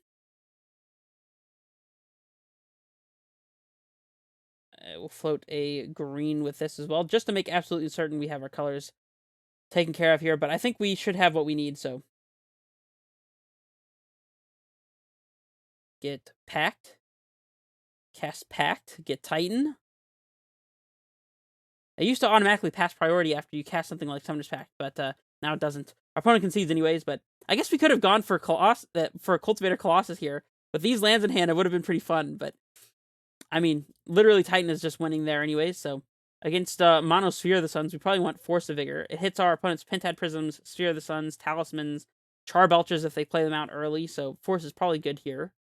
We'll float a green with this as well, just to make absolutely certain we have our colors taken care of here. But I think we should have what we need, so. Get Pact. Cast Pact. Get Titan. It used to automatically pass priority after you cast something like Summoner's Pact, but now it doesn't. Our opponent concedes anyways, but I guess we could have gone for Cultivator Colossus here. With these lands in hand, it would have been pretty fun, but I mean, literally Titan is just winning there anyways, so against Mono Sphere of the Suns, we probably want Force of Vigor. It hits our opponent's Pentad Prisms, Sphere of the Suns, Talismans, Charbelchers if they play them out early, so Force is probably good here.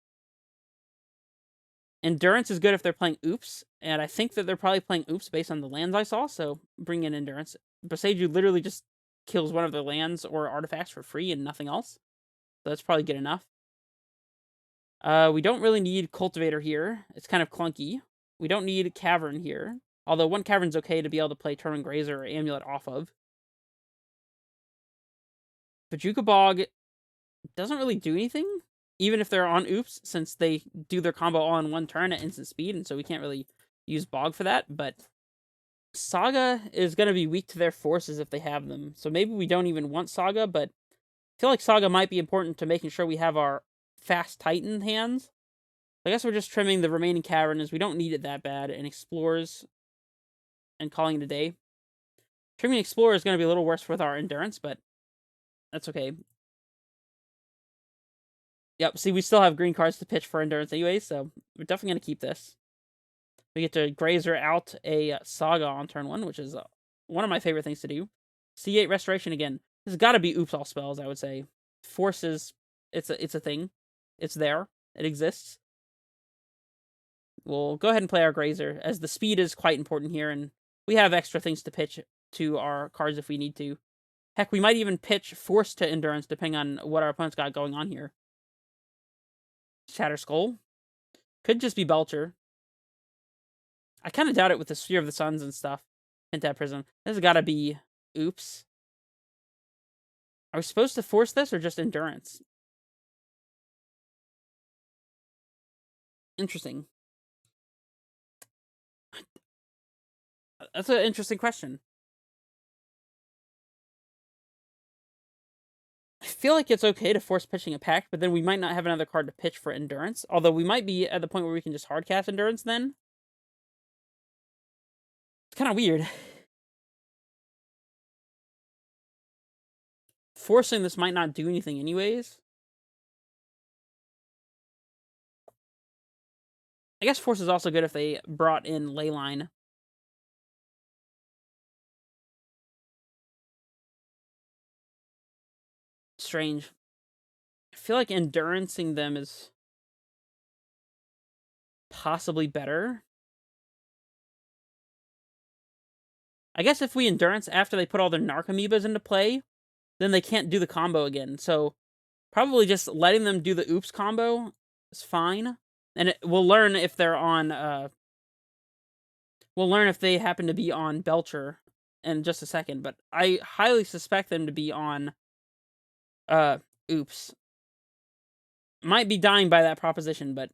Endurance is good if they're playing Oops, and I think that they're probably playing Oops based on the lands I saw, so bring in Endurance. Boseiju literally just kills one of their lands or artifacts for free and nothing else, so that's probably good enough. We don't really need Cultivator here. It's kind of clunky. We don't need Cavern here, although one Cavern's okay to be able to play Turban Grazer or Amulet off of. Bajuka Bog doesn't really do anything, even if they're on Oops, since they do their combo all in one turn at instant speed, and so we can't really use Bog for that, but Saga is going to be weak to their forces if they have them, so maybe we don't even want Saga, but I feel like Saga might be important to making sure we have our fast Titan hands. I guess we're just trimming the remaining Cavern, as we don't need it that bad, and Explorers, and calling it a day. Trimming Explorer is going to be a little worse with our Endurance, but that's okay. Yep, see, we still have green cards to pitch for Endurance anyway, so we're definitely going to keep this. We get to Grazer out a Saga on turn 1, which is one of my favorite things to do. C8 Restoration again. This has got to be Oops all spells, I would say. Forces, it's a thing. It's there. It exists. We'll go ahead and play our Grazer, as the speed is quite important here, and we have extra things to pitch to our cards if we need to. Heck, we might even pitch Force to Endurance, depending on what our opponent's got going on here. Shatter Skull. Could just be Belcher. I kind of doubt it with the Sphere of the Suns and stuff. Pentad Prism. This has got to be Oops. Are we supposed to force this or just Endurance? Interesting. That's an interesting question. I feel like it's okay to force pitching a Pact, but then we might not have another card to pitch for Endurance. Although we might be at the point where we can just hardcast Endurance then. It's kind of weird. Forcing this might not do anything anyways. I guess Force is also good if they brought in Leyline. Strange. I feel like Endurancing them is possibly better. I guess if we Endurance after they put all their Narcomoebas into play, then they can't do the combo again. So probably just letting them do the Oops combo is fine. And we'll learn if they're on, we'll learn if they happen to be on Belcher in just a second. But I highly suspect them to be on, Oops. Might be dying by that proposition, but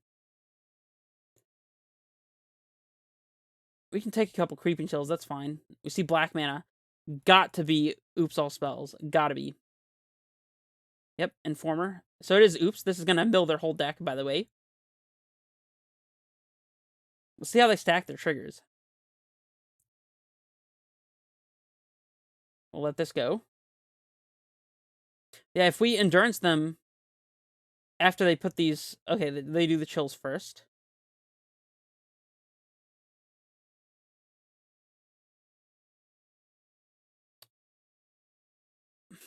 we can take a couple Creeping Chills, that's fine. We see black mana. Got to be Oops all spells. Gotta be. Yep, Informer. So it is Oops. This is gonna mill their whole deck, by the way. We'll see how they stack their triggers. We'll let this go. Yeah, if we Endurance them after they put these... Okay, they do the chills first.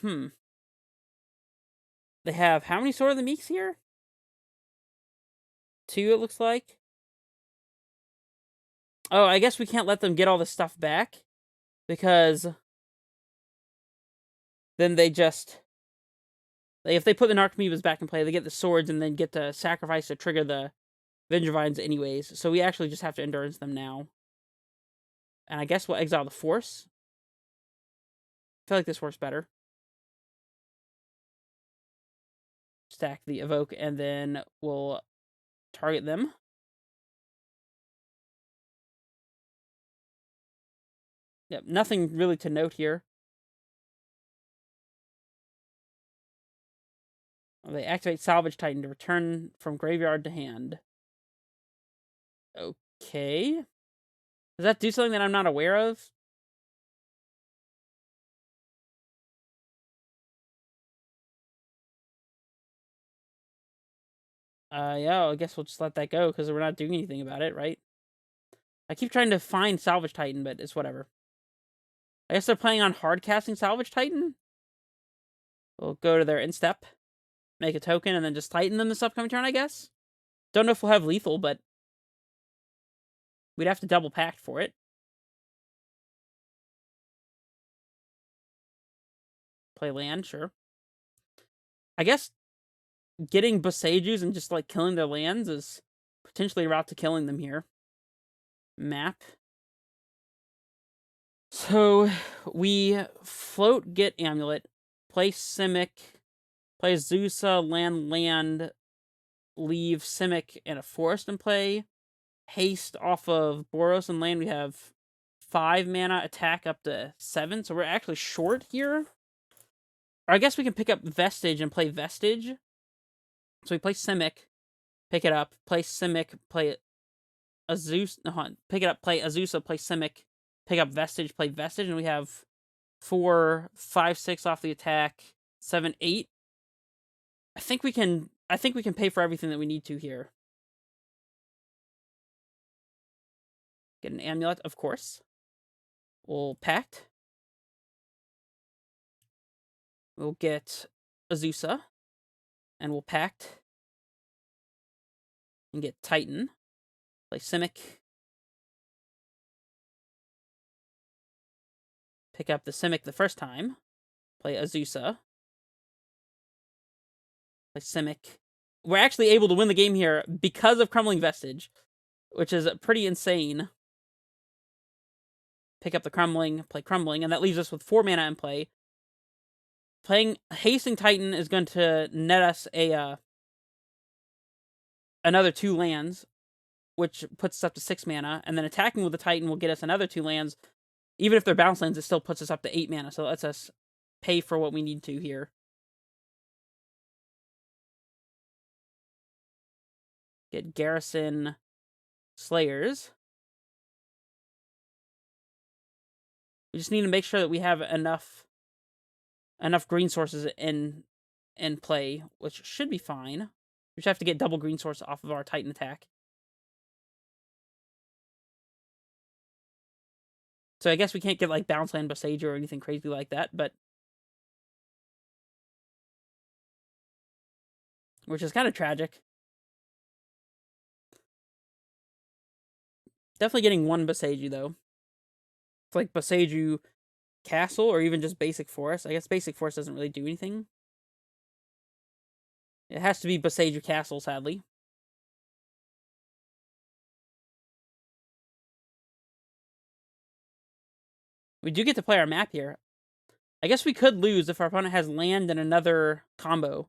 They have how many Sword of the Meeks here? 2, it looks like. Oh, I guess we can't let them get all this stuff back, because then they just... if they put the Narcomoebas back in play, they get the swords and then get to sacrifice to trigger the Vengevines anyways. So we actually just have to endurance them now. And I guess we'll exile the Force. I feel like this works better. Stack the Evoke, and then we'll target them. Yep, nothing really to note here. They activate Salvage Titan to return from graveyard to hand. Okay. Does that do something that I'm not aware of? Yeah, I guess we'll just let that go, because we're not doing anything about it, right? I keep trying to find Salvage Titan, but it's whatever. I guess they're planning on hard casting Salvage Titan? We'll go to their instep, make a token, and then just Titan them this upcoming turn, I guess? Don't know if we'll have lethal, but we'd have to double pact for it. Play land, sure. I guess getting Boseijus and just, like, killing their lands is potentially a route to killing them here. Map. So, we float, get Amulet, play Simic, play Azusa, land, leave Simic and a Forest in play, haste off of Boros and land. We have 5 mana, attack up to 7, so we're actually short here. Or I guess we can pick up Vestige and play Vestige. So we play Simic, pick it up, play Simic, play Azusa, pick it up, play Azusa, play Simic, pick up Vestige, play Vestige, and we have 4, 5, 6 off the attack, 7, 8. I think we can pay for everything that we need to here. Get an Amulet, of course. We'll pact. We'll get Azusa. And we'll pact. And get Titan. Play Simic. Pick up the Simic the first time. Play Azusa. Play Simic. We're actually able to win the game here because of Crumbling Vestige, which is pretty insane. Pick up the Crumbling, play Crumbling, and that leaves us with 4 mana in play. Playing Hasting Titan is going to net us another 2 lands, which puts us up to 6 mana, and then attacking with the Titan will get us another 2 lands. Even if they're bounce lands, it still puts us up to 8 mana, so it lets us pay for what we need to here. Get Garrison Slayers. We just need to make sure that we have enough green sources in play, which should be fine. We just have to get double green source off of our Titan attack. So I guess we can't get, like, Bounce Land Boseiju or anything crazy like that, but... which is kind of tragic. Definitely getting 1 Boseiju, though. It's like Boseiju Castle, or even just Basic Forest. I guess Basic Forest doesn't really do anything. It has to be Boseiju Castle, sadly. We do get to play our map here. I guess we could lose if our opponent has land and another combo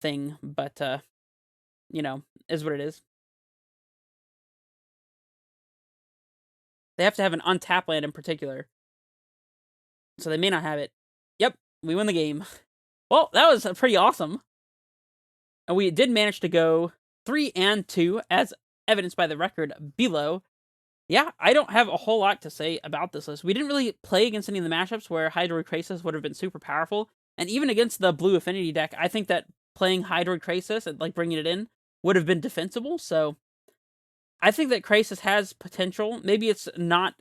thing, but, you know, is what it is. They have to have an untapped land in particular. So they may not have it. Yep, we win the game. Well, that was pretty awesome. And we did manage to go 3-2, as evidenced by the record below. Yeah, I don't have a whole lot to say about this list. We didn't really play against any of the matchups where Hydroid Krasis would have been super powerful. And even against the Blue Affinity deck, I think that playing Hydroid Krasis and, like, bringing it in would have been defensible. So I think that Krasis has potential. Maybe it's not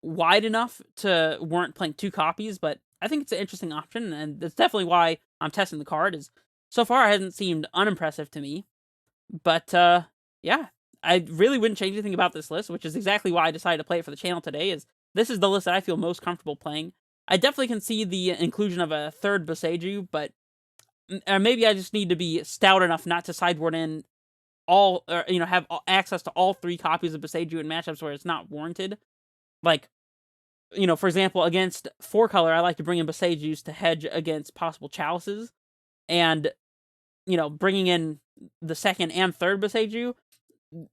wide enough to warrant playing 2 copies, but I think it's an interesting option, and that's definitely why I'm testing the card. Is so far it hasn't seemed unimpressive to me, but yeah, I really wouldn't change anything about this list, which is exactly why I decided to play it for the channel today. Is this is the list that I feel most comfortable playing. I definitely can see the inclusion of a third Boseiju, but maybe I just need to be stout enough not to sideboard in all, or, have access to all 3 copies of Boseiju in matchups where it's not warranted. Like, for example, against 4-color, I like to bring in Boseijus to hedge against possible chalices, and, bringing in the second and third Boseiju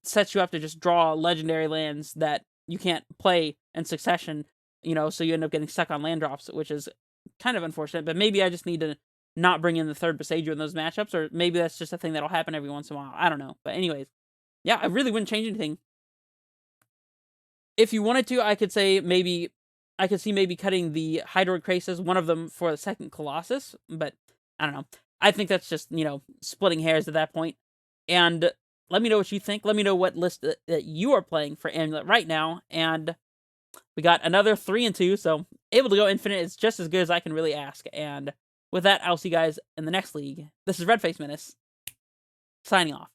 sets you up to just draw legendary lands that you can't play in succession, so you end up getting stuck on land drops, which is kind of unfortunate, but maybe I just need to not bring in the third Boseiju in those matchups, or maybe that's just a thing that'll happen every once in a while. I don't know. But anyways, yeah, I really wouldn't change anything. If you wanted to, I could say maybe I could see maybe cutting the Hydroid Craces, one of them for the second Colossus, but I don't know. I think that's just, splitting hairs at that point. And let me know what you think. Let me know what list that you are playing for Amulet right now. And we got another 3 and 2, so able to go infinite is just as good as I can really ask. And with that, I'll see you guys in the next league. This is Redface Menace, signing off.